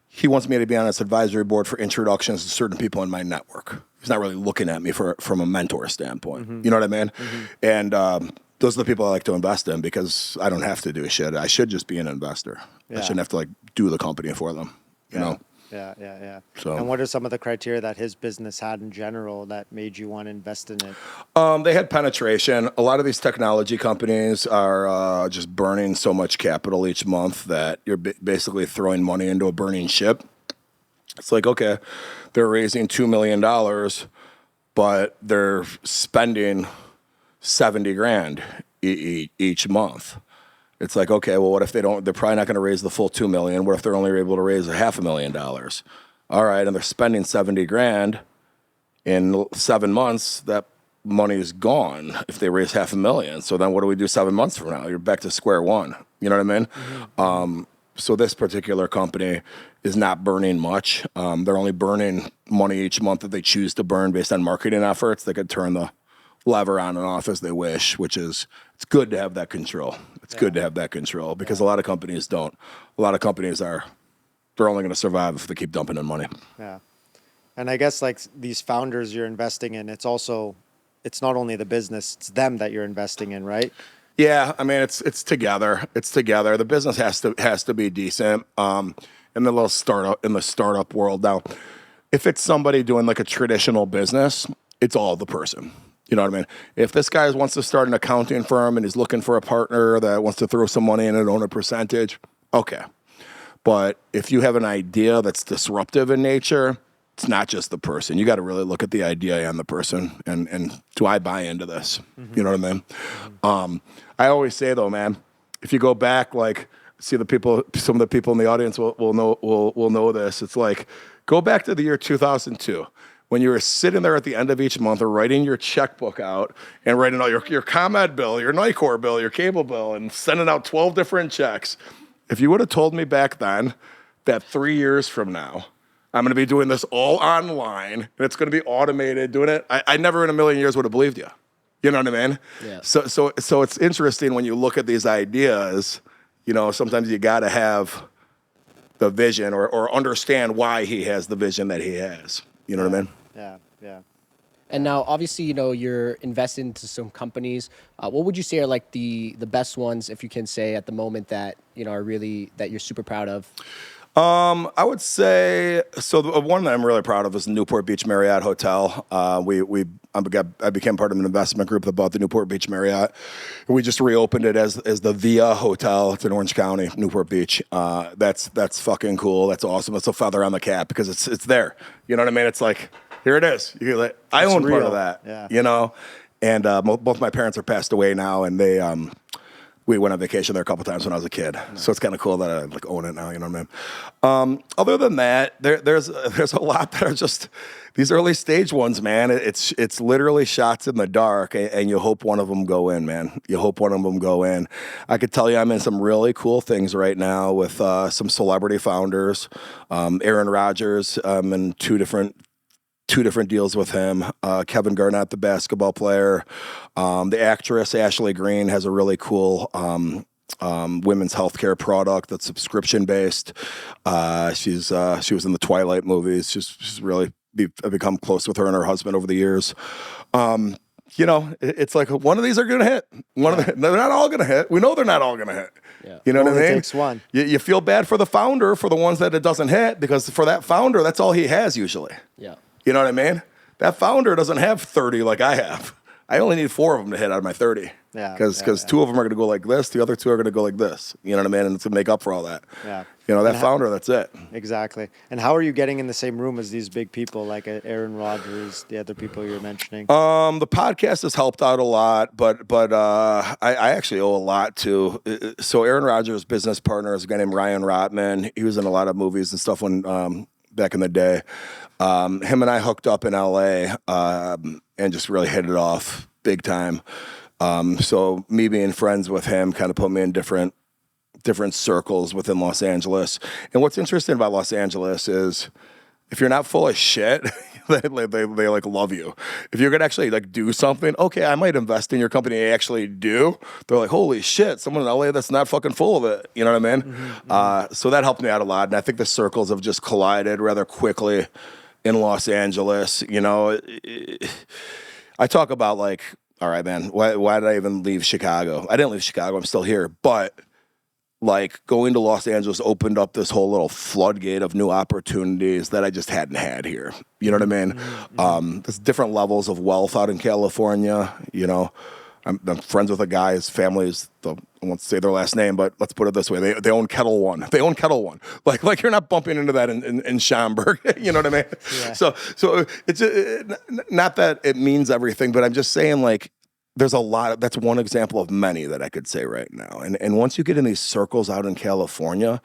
he wants me to be on his advisory board for introductions to certain people in my network. He's not really looking at me from a mentor standpoint. Mm-hmm. You know what I mean? Mm-hmm. And those are the people I like to invest in because I don't have to do shit. I should just be an investor. I shouldn't have to like do the company for them, you know? Yeah. So, and what are some of the criteria that his business had in general that made you want to invest in it? they had penetration. A lot of these technology companies are just burning so much capital each month that you're basically throwing money into a burning ship. It's like, okay, they're raising $2 million, but they're spending 70 grand each month. It's like, okay, well, what if they're probably not going to raise the full 2 million. What if they're only able to raise $500,000? All right. And they're spending 70 grand in 7 months. That money is gone if they raise $500,000. So then what do we do 7 months from now? You're back to square one. You know what I mean? Mm-hmm. So this particular company is not burning much. They're only burning money each month that they choose to burn based on marketing efforts. They could turn the lever on and off as they wish, which is, it's good to have that control. It's good to have that control because a lot of companies don't. A lot of companies they're only going to survive if they keep dumping in money. Yeah. And I guess like these founders you're investing in, it's not only the business, it's them that you're investing in, right? Yeah. I mean, it's together. It's together. The business has to be decent. In the startup world. Now, if it's somebody doing like a traditional business, it's all the person. You know what I mean? If this guy wants to start an accounting firm and he's looking for a partner that wants to throw some money in and own a percentage, okay. But if you have an idea that's disruptive in nature, it's not just the person. You got to really look at the idea and the person. And do I buy into this? Mm-hmm. You know what I mean? Mm-hmm. I always say though, man, if you go back, like, some of the people in the audience will know this. It's like, go back to the year 2002. When you were sitting there at the end of each month or writing your checkbook out and writing out your ComEd bill, your Nicor bill, your cable bill, and sending out 12 different checks. If you would have told me back then that 3 years from now, I'm going to be doing this all online and it's going to be automated doing it, I never in a million years would have believed you. You know what I mean? Yeah. So it's interesting when you look at these ideas, you know, sometimes you got to have the vision or understand why he has the vision that he has. You know what I mean? Yeah. And now, obviously, you know, you're invested into some companies. What would you say are like the best ones, if you can say, at the moment that, you know, are really, that you're super proud of? I would say, so the one that I'm really proud of is the Newport Beach Marriott Hotel. I became part of an investment group that bought the Newport Beach Marriott. We just reopened it as the Via Hotel. It's in Orange County, Newport Beach. That's fucking cool. That's awesome. It's a feather on the cap because it's there. You know what I mean? It's like, here it is. I own part of that, you know? And both my parents are passed away now, and we went on vacation there a couple times when I was a kid. Nice. So it's kind of cool that I like own it now, you know what I mean? Other than that, there's a lot that are just these early stage ones, man. It's literally shots in the dark, and you hope one of them go in, man. You hope one of them go in. I could tell you I'm in some really cool things right now with some celebrity founders. Aaron Rodgers, and two different deals with him. Kevin Durant, the basketball player. The actress Ashley Greene has a really cool women's healthcare product that's subscription based. She was in the Twilight movies. She's really become close with her and her husband over the years. You know, it's like one of these are going to hit. They're not all going to hit. We know they're not all going to hit. Yeah. You know what I mean? It takes one. You feel bad for the founder for the ones that it doesn't hit because for that founder, that's all he has usually. Yeah. You know what I mean? That founder doesn't have 30 like I have. I only need 4 of them to hit out of my 30. Yeah. Because 2 of them are going to go like this. The other 2 are going to go like this. You know what I mean? And it's to make up for all that. Yeah. You know, that founder, that's it. Exactly. And how are you getting in the same room as these big people like Aaron Rodgers, the other people you're mentioning? The podcast has helped out a lot, but I actually owe a lot to. So Aaron Rodgers' business partner is a guy named Ryan Rotman. He was in a lot of movies and stuff when back in the day. Him and I hooked up in LA and just really hit it off big time. So me being friends with him kind of put me in different circles within Los Angeles. And what's interesting about Los Angeles is if you're not full of shit, they like love you. If you're gonna actually like do something, okay, I might invest in your company. I actually do. They're like, holy shit, someone in LA that's not fucking full of it. You know what I mean? Mm-hmm. So that helped me out a lot. And I think the circles have just collided rather quickly in Los Angeles. You know, I talk about like all right, man, why did I even leave Chicago? I didn't leave Chicago. I'm still here. But like going to Los Angeles opened up this whole little floodgate of new opportunities that I just hadn't had here. You know what I mean? There's different levels of wealth out in California. You know, I'm friends with a guy, his family's, I won't say their last name, but let's put it this way. They own Kettle One. They own Kettle One. Like you're not bumping into that in Schaumburg. You know what I mean? Yeah. So it's not that it means everything, but I'm just saying like, there's a lot. That's one example of many that I could say right now. And once you get in these circles out in California,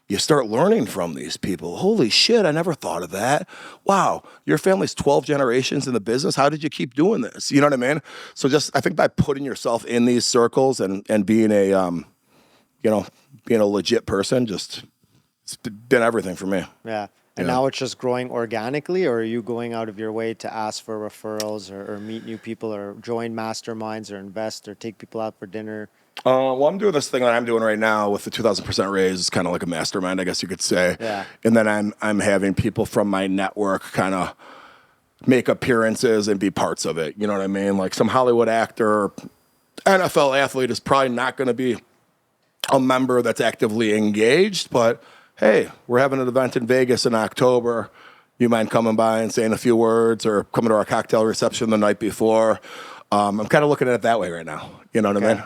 you start learning from these people. Holy shit, I never thought of that. Wow, your family's 12 generations in the business. How did you keep doing this? You know what I mean? So just I think by putting yourself in these circles and being a being a legit person, just it's been everything for me. Yeah. And now it's just growing organically, or are you going out of your way to ask for referrals or meet new people or join masterminds or invest or take people out for dinner? Well, I'm doing this thing that I'm doing right now with the 2,000% raise. It's kind of like a mastermind, I guess you could say. Yeah. And then I'm having people from my network kind of make appearances and be parts of it. You know what I mean? Like some Hollywood actor, NFL athlete is probably not going to be a member that's actively engaged, but hey, we're having an event in Vegas in October. You mind coming by and saying a few words or coming to our cocktail reception the night before? I'm kind of looking at it that way right now. You know what I mean?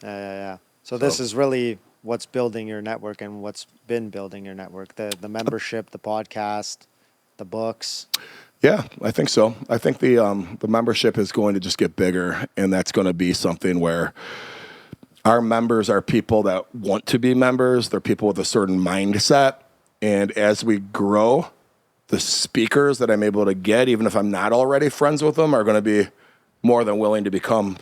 Yeah. So this is really what's building your network and what's been building your network, the membership, the podcast, the books. Yeah, I think so. I think the membership is going to just get bigger, and that's going to be something where our members are people that want to be members. They're people with a certain mindset. And as we grow, the speakers that I'm able to get, even if I'm not already friends with them, are going to be more than willing to come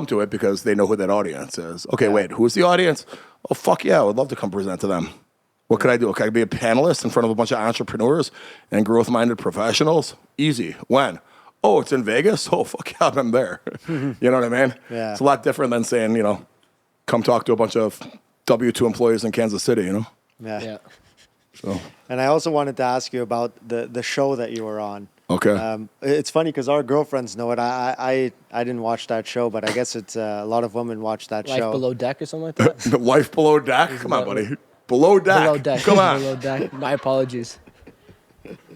to it because they know who that audience is. Okay, wait, who's the audience? Oh, fuck yeah, I would love to come present to them. What could I do? Can I be a panelist in front of a bunch of entrepreneurs and growth-minded professionals? Easy. When? Oh, it's in Vegas? Oh, fuck yeah, I'm there. You know what I mean? Yeah. It's a lot different than saying, come talk to a bunch of W-2 employees in Kansas City, Yeah. So. And I also wanted to ask you about the show that you were on. Okay. It's funny because our girlfriends know it. I didn't watch that show, but I guess it's a lot of women watch that Life show. Below Deck or something like that? The Life Below Deck? Come on, buddy. Below Deck. Below Deck. Come on. Below Deck. My apologies.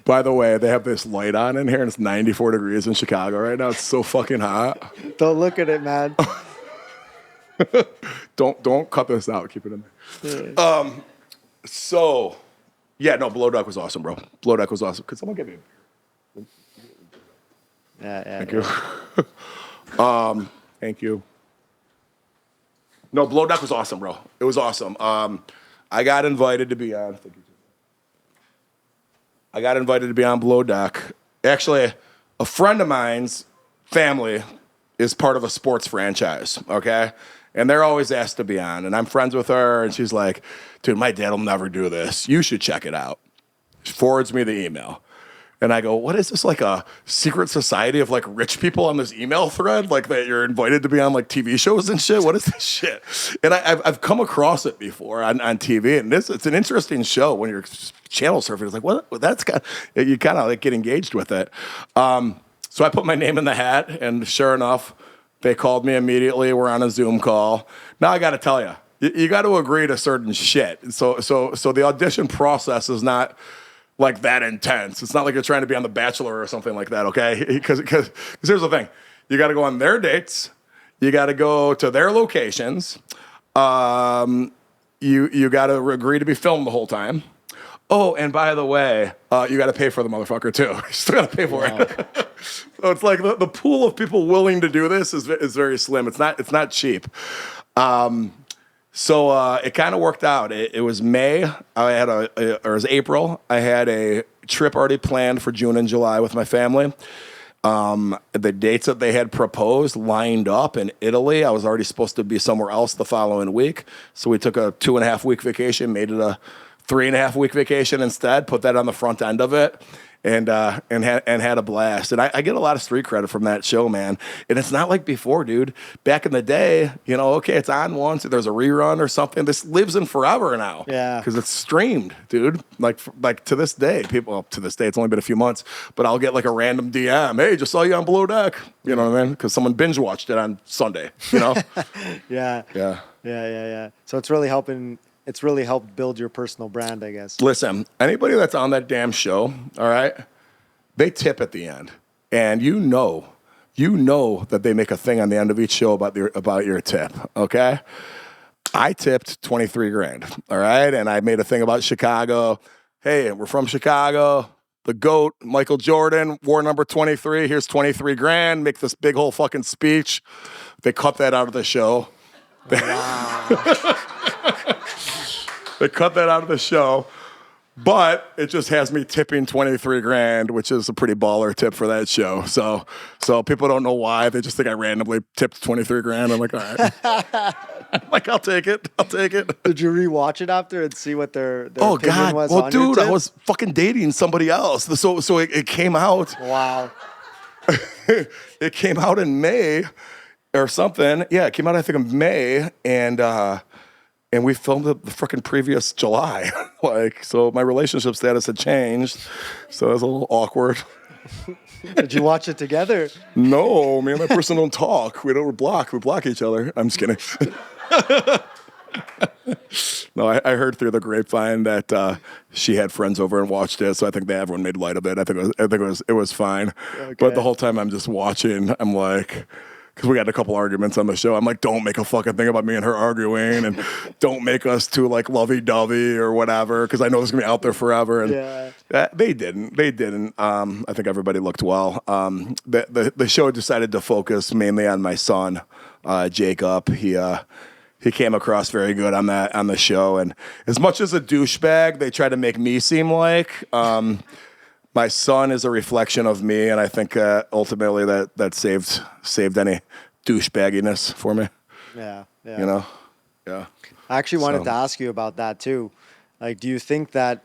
By the way, they have this light on in here, and it's 94 degrees in Chicago right now. It's so fucking hot. Don't look at it, man. Don't cut this out. Keep it in there. Below Deck was awesome, bro. Below Deck was awesome. Could someone get me a beer? Yeah. Thank you. Thank you. No, Below Deck was awesome, bro. It was awesome. I got invited to be on. I got invited to be on Below Deck. Actually, a friend of mine's family is part of a sports franchise, okay? And they're always asked to be on. And I'm friends with her, and she's like, dude, my dad will never do this. You should check it out. She forwards me the email. And I go, what is this, like a secret society of like rich people on this email thread? Like that you're invited to be on like TV shows and shit? What is this shit? And I've come across it before on TV. And it's an interesting show when you're channel surfing. It's like, what? You kind of like get engaged with it. So I put my name in the hat, and sure enough, they called me immediately. We're on a Zoom call. Now I got to tell you, you got to agree to certain shit. So the audition process is not like that intense. It's not like you're trying to be on The Bachelor or something like that, okay? Because here's the thing. You got to go on their dates. You got to go to their locations. You got to agree to be filmed the whole time. Oh, and by the way, you got to pay for the motherfucker too. You still got to pay for it. So it's like the pool of people willing to do this is very slim. It's not cheap. So it kind of worked out. It was May. It was April. I had a trip already planned for June and July with my family. The dates that they had proposed lined up in Italy. I was already supposed to be somewhere else the following week. So we took a 2.5 week vacation, made it a 3.5 week vacation instead, put that on the front end of it. and had a blast. And I get a lot of street credit from that show, man. And it's not like before, dude. Back in the day, you know, okay, it's on once, there's a rerun or something. This lives in forever now. Yeah. Because it's streamed, dude. Like to this day, to this day, it's only been a few months, but I'll get like a random DM. Hey, just saw you on Below Deck. You know what I mean? Because someone binge watched it on Sunday, you know? Yeah. So it's really helping. It's really helped build your personal brand, I guess. Listen, anybody that's on that damn show, all right, they tip at the end. And you know that they make a thing on the end of each show about your tip, okay? I tipped 23 grand, all right? And I made a thing about Chicago. Hey, we're from Chicago. The GOAT, Michael Jordan, wore number 23. Here's 23 grand. Make this big whole fucking speech. They cut that out of the show. Wow. They cut that out of the show, but it just has me tipping 23 grand, which is a pretty baller tip for that show. So people don't know why. They just think I randomly tipped 23 grand. I'm like, all right. I'm like, I'll take it. Did you rewatch it after and see what their Oh, opinion God. was Well, on your dude, tip? I was fucking dating somebody else. So it came out. Wow. It came out in May or something. Yeah, it came out, I think, in May. And we filmed it the freaking previous July. So my relationship status had changed. So it was a little awkward. Did you watch it together? No, me and my person don't talk. We block each other. I'm just kidding. No, I heard through the grapevine that she had friends over and watched it. So I think everyone made light of it. I think it was fine. Okay. But the whole time I'm just watching, I'm like, because we had a couple arguments on the show. I'm like, don't make a fucking thing about me and her arguing, and don't make us too like lovey-dovey or whatever, because I know it's gonna be out there forever. And they didn't. I think everybody looked well. The show decided to focus mainly on my son, Jacob. He came across very good on the show, and as much as a douchebag they tried to make me seem like. My son is a reflection of me, and I think ultimately that saved any douchebagginess for me. Yeah. You know? Yeah. I actually wanted to ask you about that too. Like, do you think that,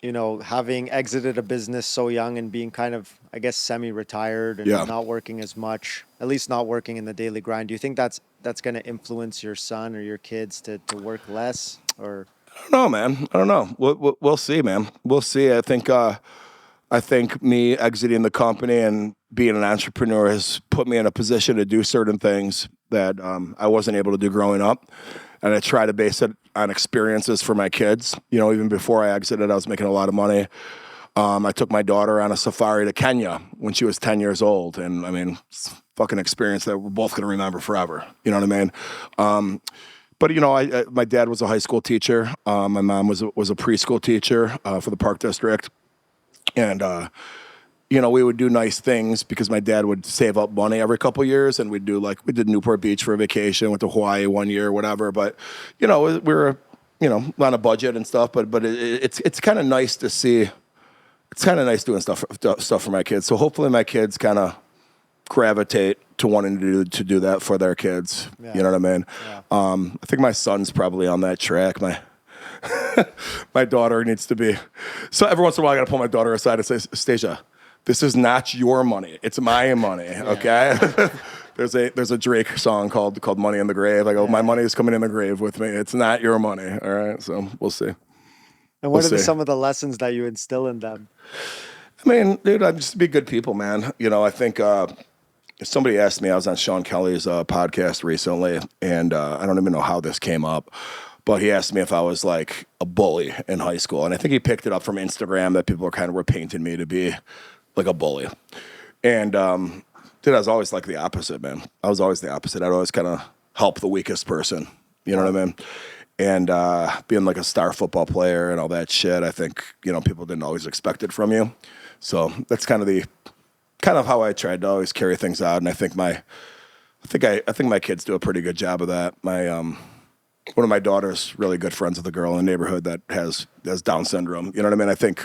you know, having exited a business so young and being kind of, I guess, semi-retired and not working as much, at least not working in the daily grind, do you think that's going to influence your son or your kids to work less? Or I don't know, man. I don't know. We'll see, man. We'll see. I think me exiting the company and being an entrepreneur has put me in a position to do certain things that I wasn't able to do growing up. And I try to base it on experiences for my kids. You know, even before I exited, I was making a lot of money. I took my daughter on a safari to Kenya when she was 10 years old. And I mean, it's a fucking experience that we're both going to remember forever. You know what I mean? But, you know, my dad was a high school teacher. My mom was a preschool teacher for the Park District. And, you know, we would do nice things because my dad would save up money every couple of years. And we did Newport Beach for a vacation, went to Hawaii one year, whatever. But, you know, we were, you know, on a budget and stuff. But it's kind of nice to see. It's kind of nice doing stuff for my kids. So hopefully my kids kind of gravitate to wanting to do that for their kids. Yeah. You know what I mean? Yeah. I think my son's probably on that track. My daughter needs to be. So every once in a while, I got to pull my daughter aside and say, Stasia, this is not your money. It's my money. Okay. There's a Drake song called Money in the Grave. I go, my money is coming in the grave with me. It's not your money. All right. So we'll see. And what are some of the lessons that you instill in them? I mean, dude, I'm just be good people, man. You know, I think somebody asked me, I was on Sean Kelly's podcast recently, and I don't even know how this came up, but he asked me if I was like a bully in high school. And I think he picked it up from Instagram that people were painting me to be like a bully. And dude, I was always like the opposite, man. I was always the opposite. I'd always kind of help the weakest person. You know what I mean? And being like a star football player and all that shit, I think, you know, people didn't always expect it from you. So that's kind of how I tried to always carry things out. And I think my kids do a pretty good job of that. One of my daughters really good friends with a girl in the neighborhood that has Down syndrome. You know what I mean? I think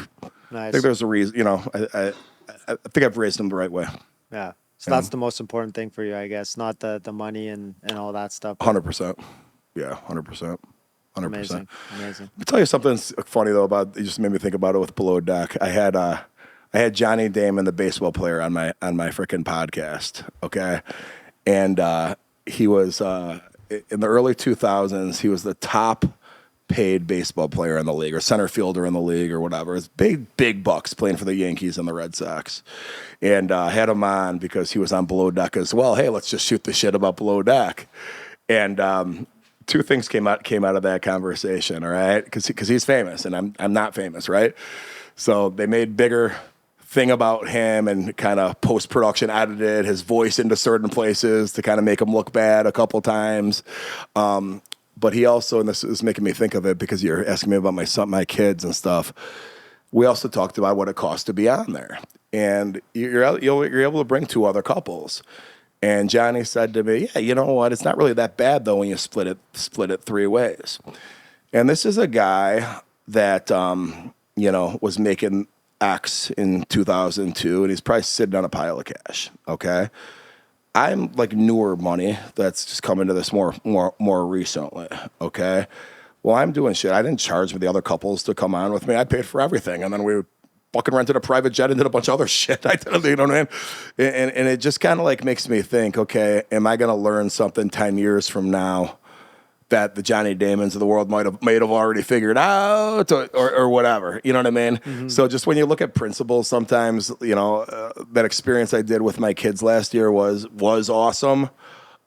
there's a reason, you know, I think I've raised them the right way. Yeah. So that's the most important thing for you, I guess, not the money and all that stuff. 100%. Yeah, 100%. 100%. Amazing. Let me tell you something funny though about it. Just made me think about it with Below Deck. I had Johnny Damon, the baseball player, on my freaking podcast. Okay, and he was in the early 2000s. He was the top paid baseball player in the league, or center fielder in the league, or whatever. It's big bucks playing for the Yankees and the Red Sox. And had him on because he was on Below Deck as well. Hey, let's just shoot the shit about Below Deck. And two things came out of that conversation. All right, because he's famous and I'm not famous, right? So they made bigger thing about him and kind of post-production edited his voice into certain places to kind of make him look bad a couple times. But he also, and this is making me think of it because you're asking me about my kids and stuff. We also talked about what it costs to be on there, and you're able to bring two other couples. And Johnny said to me, "Yeah, you know what? It's not really that bad though when you split it three ways." And this is a guy that was making X in 2002, and he's probably sitting on a pile of cash. Okay. I'm like newer money that's just come into this more recently, okay? Well, I'm doing shit. I didn't charge the other couples to come on with me. I paid for everything, and then we fucking rented a private jet and did a bunch of other shit. I did, you know what I mean? And it just kind of like makes me think, okay, am I going to learn something 10 years from now that the Johnny Damons of the world might have already figured out or whatever, you know what I mean? Mm-hmm. So just when you look at principles, sometimes, that experience I did with my kids last year was awesome.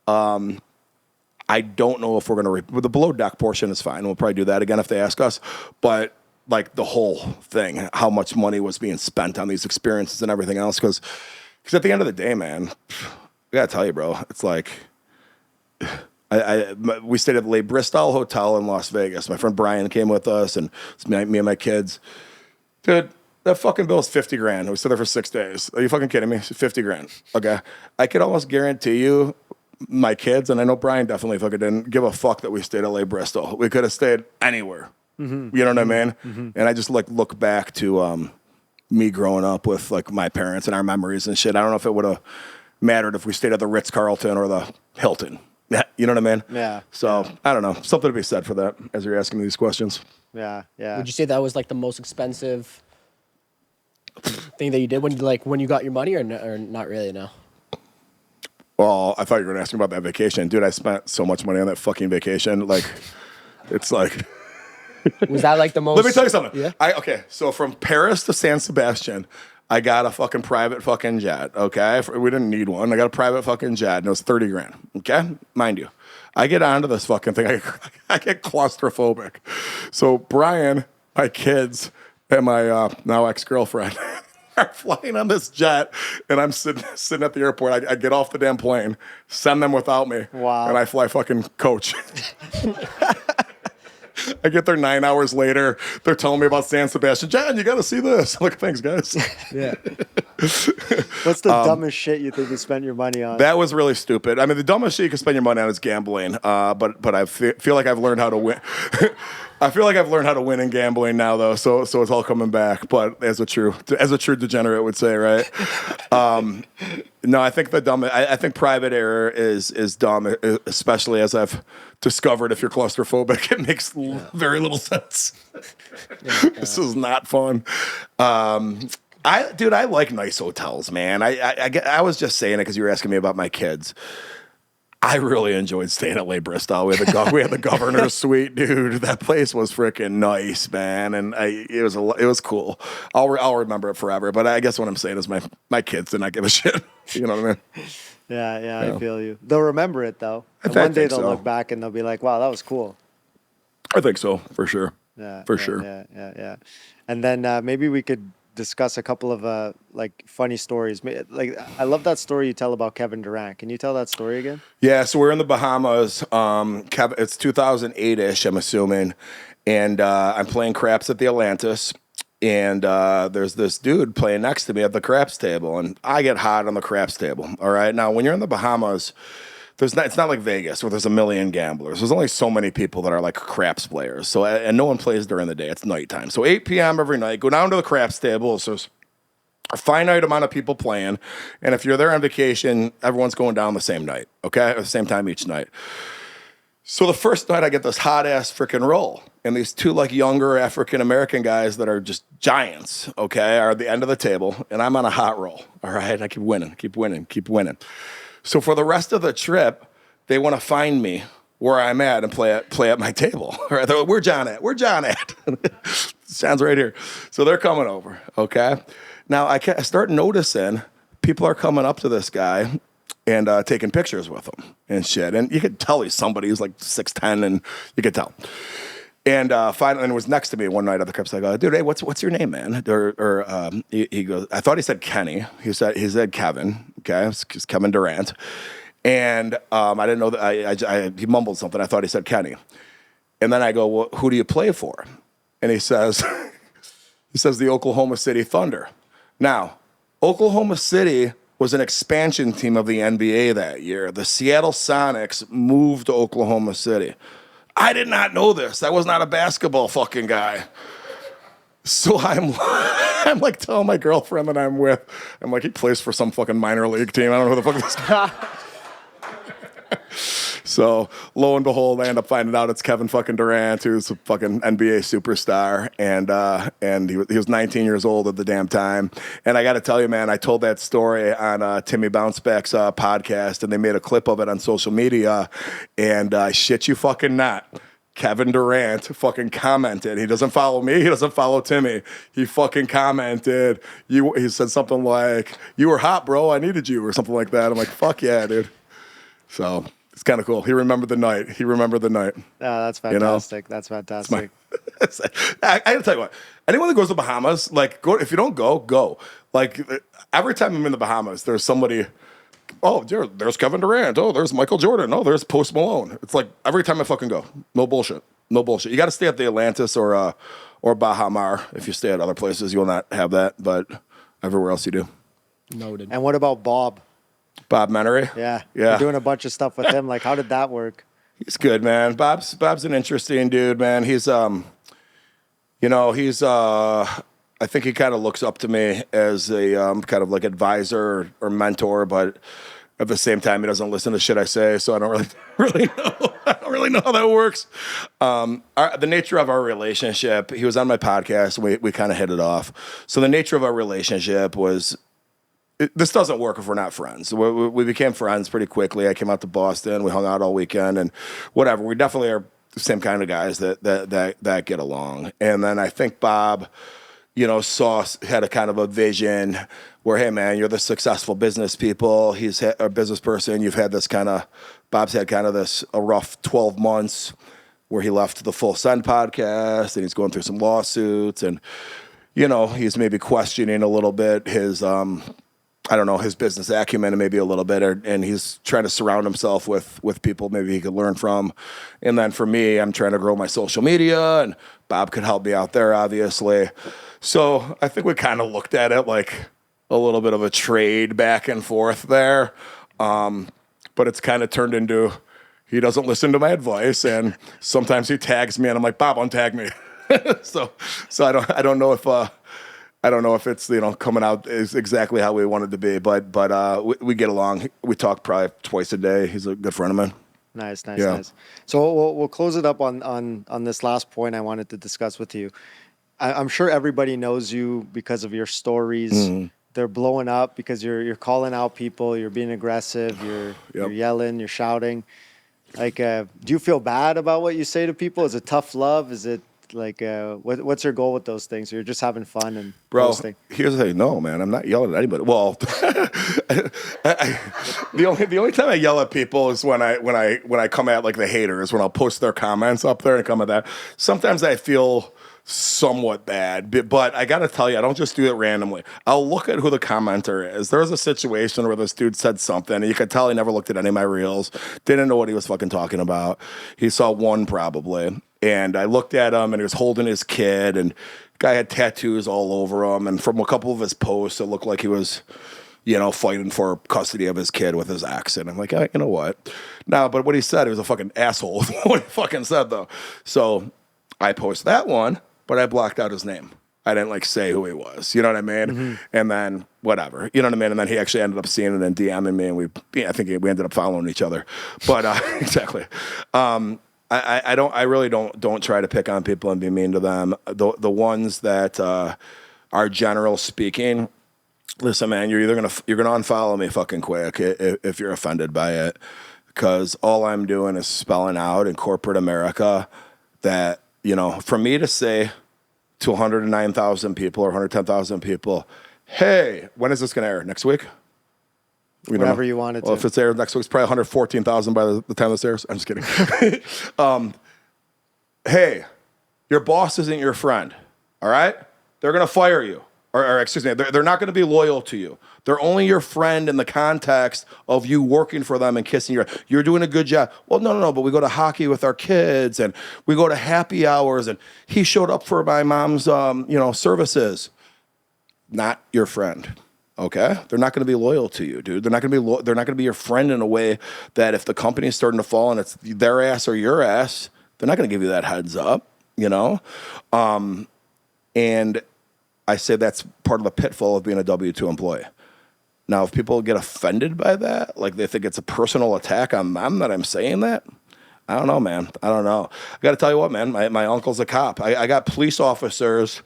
I don't know if we're going to, the Below Deck portion is fine. We'll probably do that again if they ask us, but like the whole thing, how much money was being spent on these experiences and everything else. Cause at the end of the day, man, I gotta tell you, bro, it's like, we stayed at the Le Bristol Hotel in Las Vegas. My friend Brian came with us, and it's me and my kids. Dude, that fucking bill is $50,000. We stayed there for 6 days. Are you fucking kidding me? $50,000. Okay, I could almost guarantee you, my kids, and I know Brian definitely fucking didn't give a fuck that we stayed at Le Bristol. We could have stayed anywhere. Mm-hmm. You know what I mean? Mm-hmm. And I just like look back to me growing up with like my parents and our memories and shit. I don't know if it would have mattered if we stayed at the Ritz-Carlton or the Hilton. Yeah, you know what I mean? Yeah. So, I don't know. Something to be said for that as you're asking me these questions. Yeah, yeah. Would you say that was like the most expensive thing that you did when you got your money or not really, no? Well, I thought you were going to ask me about that vacation. Dude, I spent so much money on that fucking vacation. Like, it's like... Was that like the most... Let me tell you something. Yeah? Okay, so from Paris to San Sebastian... I got a fucking private fucking jet, okay? We didn't need one. I got a private fucking jet, and it was $30,000, okay? Mind you. I get onto this fucking thing. I get claustrophobic. So Brian, my kids, and my now ex-girlfriend are flying on this jet, and I'm sitting at the airport. I get off the damn plane, send them without me, wow. And I fly fucking coach. I get there 9 hours later. They're telling me about San Sebastian. John, you got to see this. I'm like, thanks, guys. Yeah. What's the dumbest shit you think you spent your money on? That was really stupid. I mean, the dumbest shit you can spend your money on is gambling. But I feel like I've learned how to win. I feel like I've learned how to win in gambling now, though. So it's all coming back. But as a true degenerate would say, right? No, I think I think private air is dumb, especially as I've discovered. If you're claustrophobic, it makes very little sense. This is not fun. I like nice hotels, man. I was just saying it because you were asking me about my kids. I really enjoyed staying at Le Bristol. We had the governor's suite, dude. That place was freaking nice, man, and it was cool. I'll remember it forever. But I guess what I'm saying is my kids did not give a shit. You know what I mean? Yeah. I feel you. They'll remember it though. And one day they'll look back and they'll be like, "Wow, that was cool." I think so, for sure. Yeah, sure. Yeah. And then maybe we could discuss a couple of like funny stories. Like I love that story you tell about Kevin Durant. Can you tell that story again? Yeah, so we're in the Bahamas. It's 2008-ish, I'm assuming, and I'm playing craps at the Atlantis. And there's this dude playing next to me at the craps table, and I get hot on the craps table. All right, now when you're in the Bahamas, it's not like Vegas where there's a million gamblers. There's only so many people that are like craps players. So and no one plays during the day. It's nighttime. So 8 p.m. every night, go down to the craps table. So there's a finite amount of people playing, and if you're there on vacation, everyone's going down the same night. Okay, at the same time each night. So the first night I get this hot ass freaking roll, and these two like younger African American guys that are just giants, okay, are at the end of the table, and I'm on a hot roll. All right, I keep winning. So for the rest of the trip, they want to find me where I'm at and play at my table. All right, where John at? John's right here. So they're coming over, okay? Now I start noticing people are coming up to this guy and taking pictures with him and shit. And you could tell he's somebody who's like 6'10", and you could tell. And finally, and it was next to me one night at the cups. I go, dude, hey, what's your name, man? He goes, I thought he said Kenny. He said Kevin. Okay, it's Kevin Durant. And I didn't know that. He mumbled something. I thought he said Kenny. And then I go, well, who do you play for? And he says, the Oklahoma City Thunder. Now, Oklahoma City was an expansion team of the NBA that year. The Seattle Sonics moved to Oklahoma City. I did not know this. I was not a basketball fucking guy. So I'm like telling my girlfriend that I'm with, I'm like, he plays for some fucking minor league team. I don't know who the fuck this guy is. So lo and behold, I end up finding out it's Kevin fucking Durant, who's a fucking NBA superstar, and he was 19 years old at the damn time. And I got to tell you, man, I told that story on Timmy Bounceback's podcast, and they made a clip of it on social media. And shit, you fucking not. Kevin Durant fucking commented. He doesn't follow me. He doesn't follow Timmy. He fucking commented. He said something like, "You were hot, bro. I needed you," or something like that. I'm like, fuck yeah, dude. So it's kind of cool. He remembered the night. Yeah, that's fantastic. That's fantastic. I gotta tell you what. Anyone that goes to Bahamas, like, go. If you don't go. Like, every time I'm in the Bahamas, there's somebody. Oh, there's Kevin Durant. Oh, there's Michael Jordan. Oh, there's Post Malone. It's like every time I fucking go. No bullshit. You got to stay at the Atlantis or Baha Mar. If you stay at other places, you will not have that. But everywhere else you do. Noted. And what about Bob? Bob Menery? Yeah. Yeah. You're doing a bunch of stuff with him. Like, how did that work? He's good, man. Bob's an interesting dude, man. He's I think he kind of looks up to me as a kind of like advisor or mentor, but at the same time, he doesn't listen to shit I say, so I don't really know. I don't really know how that works. The nature of our relationship, he was on my podcast, and we kind of hit it off. So the nature of our relationship was, this doesn't work if we're not friends. We became friends pretty quickly. I came out to Boston. We hung out all weekend and whatever. We definitely are the same kind of guys that get along. And then I think Bob, had a kind of a vision where, hey, man, you're the successful business people. He's a business person. Bob's had kind of a rough 12 months where he left the Full Send podcast and he's going through some lawsuits and, he's maybe questioning a little bit his, his business acumen maybe a little bit, and he's trying to surround himself with people maybe he could learn from. And then for me, I'm trying to grow my social media, and Bob could help me out there, obviously. So I think we kind of looked at it like a little bit of a trade back and forth there. But it's kind of turned into, he doesn't listen to my advice, and sometimes he tags me, and I'm like, Bob, untag me. so I don't know if it's coming out is exactly how we want it to be, but we get along. We talk probably twice a day. He's a good friend of mine. Nice. So we'll close it up on this last point I wanted to discuss with you. I'm sure everybody knows you because of your stories. Mm-hmm. They're blowing up because you're calling out people. You're being aggressive. You're yelling. You're shouting. Like, do you feel bad about what you say to people? Is it tough love? Is it like, what's your goal with those things? Or you're just having fun and posting? Here's the thing. No, man, I'm not yelling at anybody. Well, the only time I yell at people is when I come at like the haters, when I'll post their comments up there and come at that. Sometimes I feel somewhat bad, but I gotta tell you, I don't just do it randomly. I'll look at who the commenter is. There was a situation where this dude said something, and you could tell he never looked at any of my reels, didn't know what he was fucking talking about. He saw one probably, and I looked at him, and he was holding his kid, and the guy had tattoos all over him, and from a couple of his posts, it looked like he was, fighting for custody of his kid with his ex. And I'm like, you know what? No, but what he said, he was a fucking asshole with what he fucking said, though. So I post that one, but I blocked out his name. I didn't like say who he was. You know what I mean? Mm-hmm. And then whatever. You know what I mean? And then he actually ended up seeing it and DMing me, and I think we ended up following each other. But exactly. I really don't try to pick on people and be mean to them. The ones that are general speaking. Listen, man, you're gonna unfollow me fucking quick if you're offended by it, because all I'm doing is spelling out in corporate America that, you know, for me to say to 109,000 people or 110,000 people, hey, when is this gonna air? Next week? Whenever you want it Well, to. if it's aired next week, it's probably 114,000 by the time this airs. I'm just kidding. Hey, your boss isn't your friend, all right? They're gonna fire you. Or excuse me, they're not going to be loyal to you. They're only your friend in the context of you working for them and kissing you're doing a good job. Well, no, but we go to hockey with our kids and we go to happy hours and he showed up for my mom's, services. Not your friend. Okay? They're not going to be loyal to you, dude. They're not going to be your friend in a way that if the company is starting to fall and it's their ass or your ass, they're not going to give you that heads up, you know? And I say that's part of the pitfall of being a W-2 employee. Now, if people get offended by that, like they think it's a personal attack on them that I'm saying that, I don't know, man. I don't know. I got to tell you what, man, my uncle's a cop. I got police officers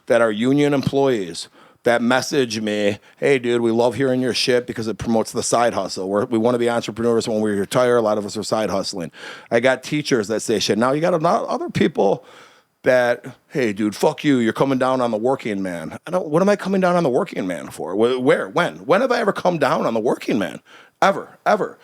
that are union employees that message me, hey, dude, we love hearing your shit because it promotes the side hustle. We want to be entrepreneurs when we retire. A lot of us are side hustling. I got teachers that say shit. Now, you got other people that, hey, dude, fuck you. You're coming down on the working man. What am I coming down on the working man for? Where? When? When have I ever come down on the working man? Ever.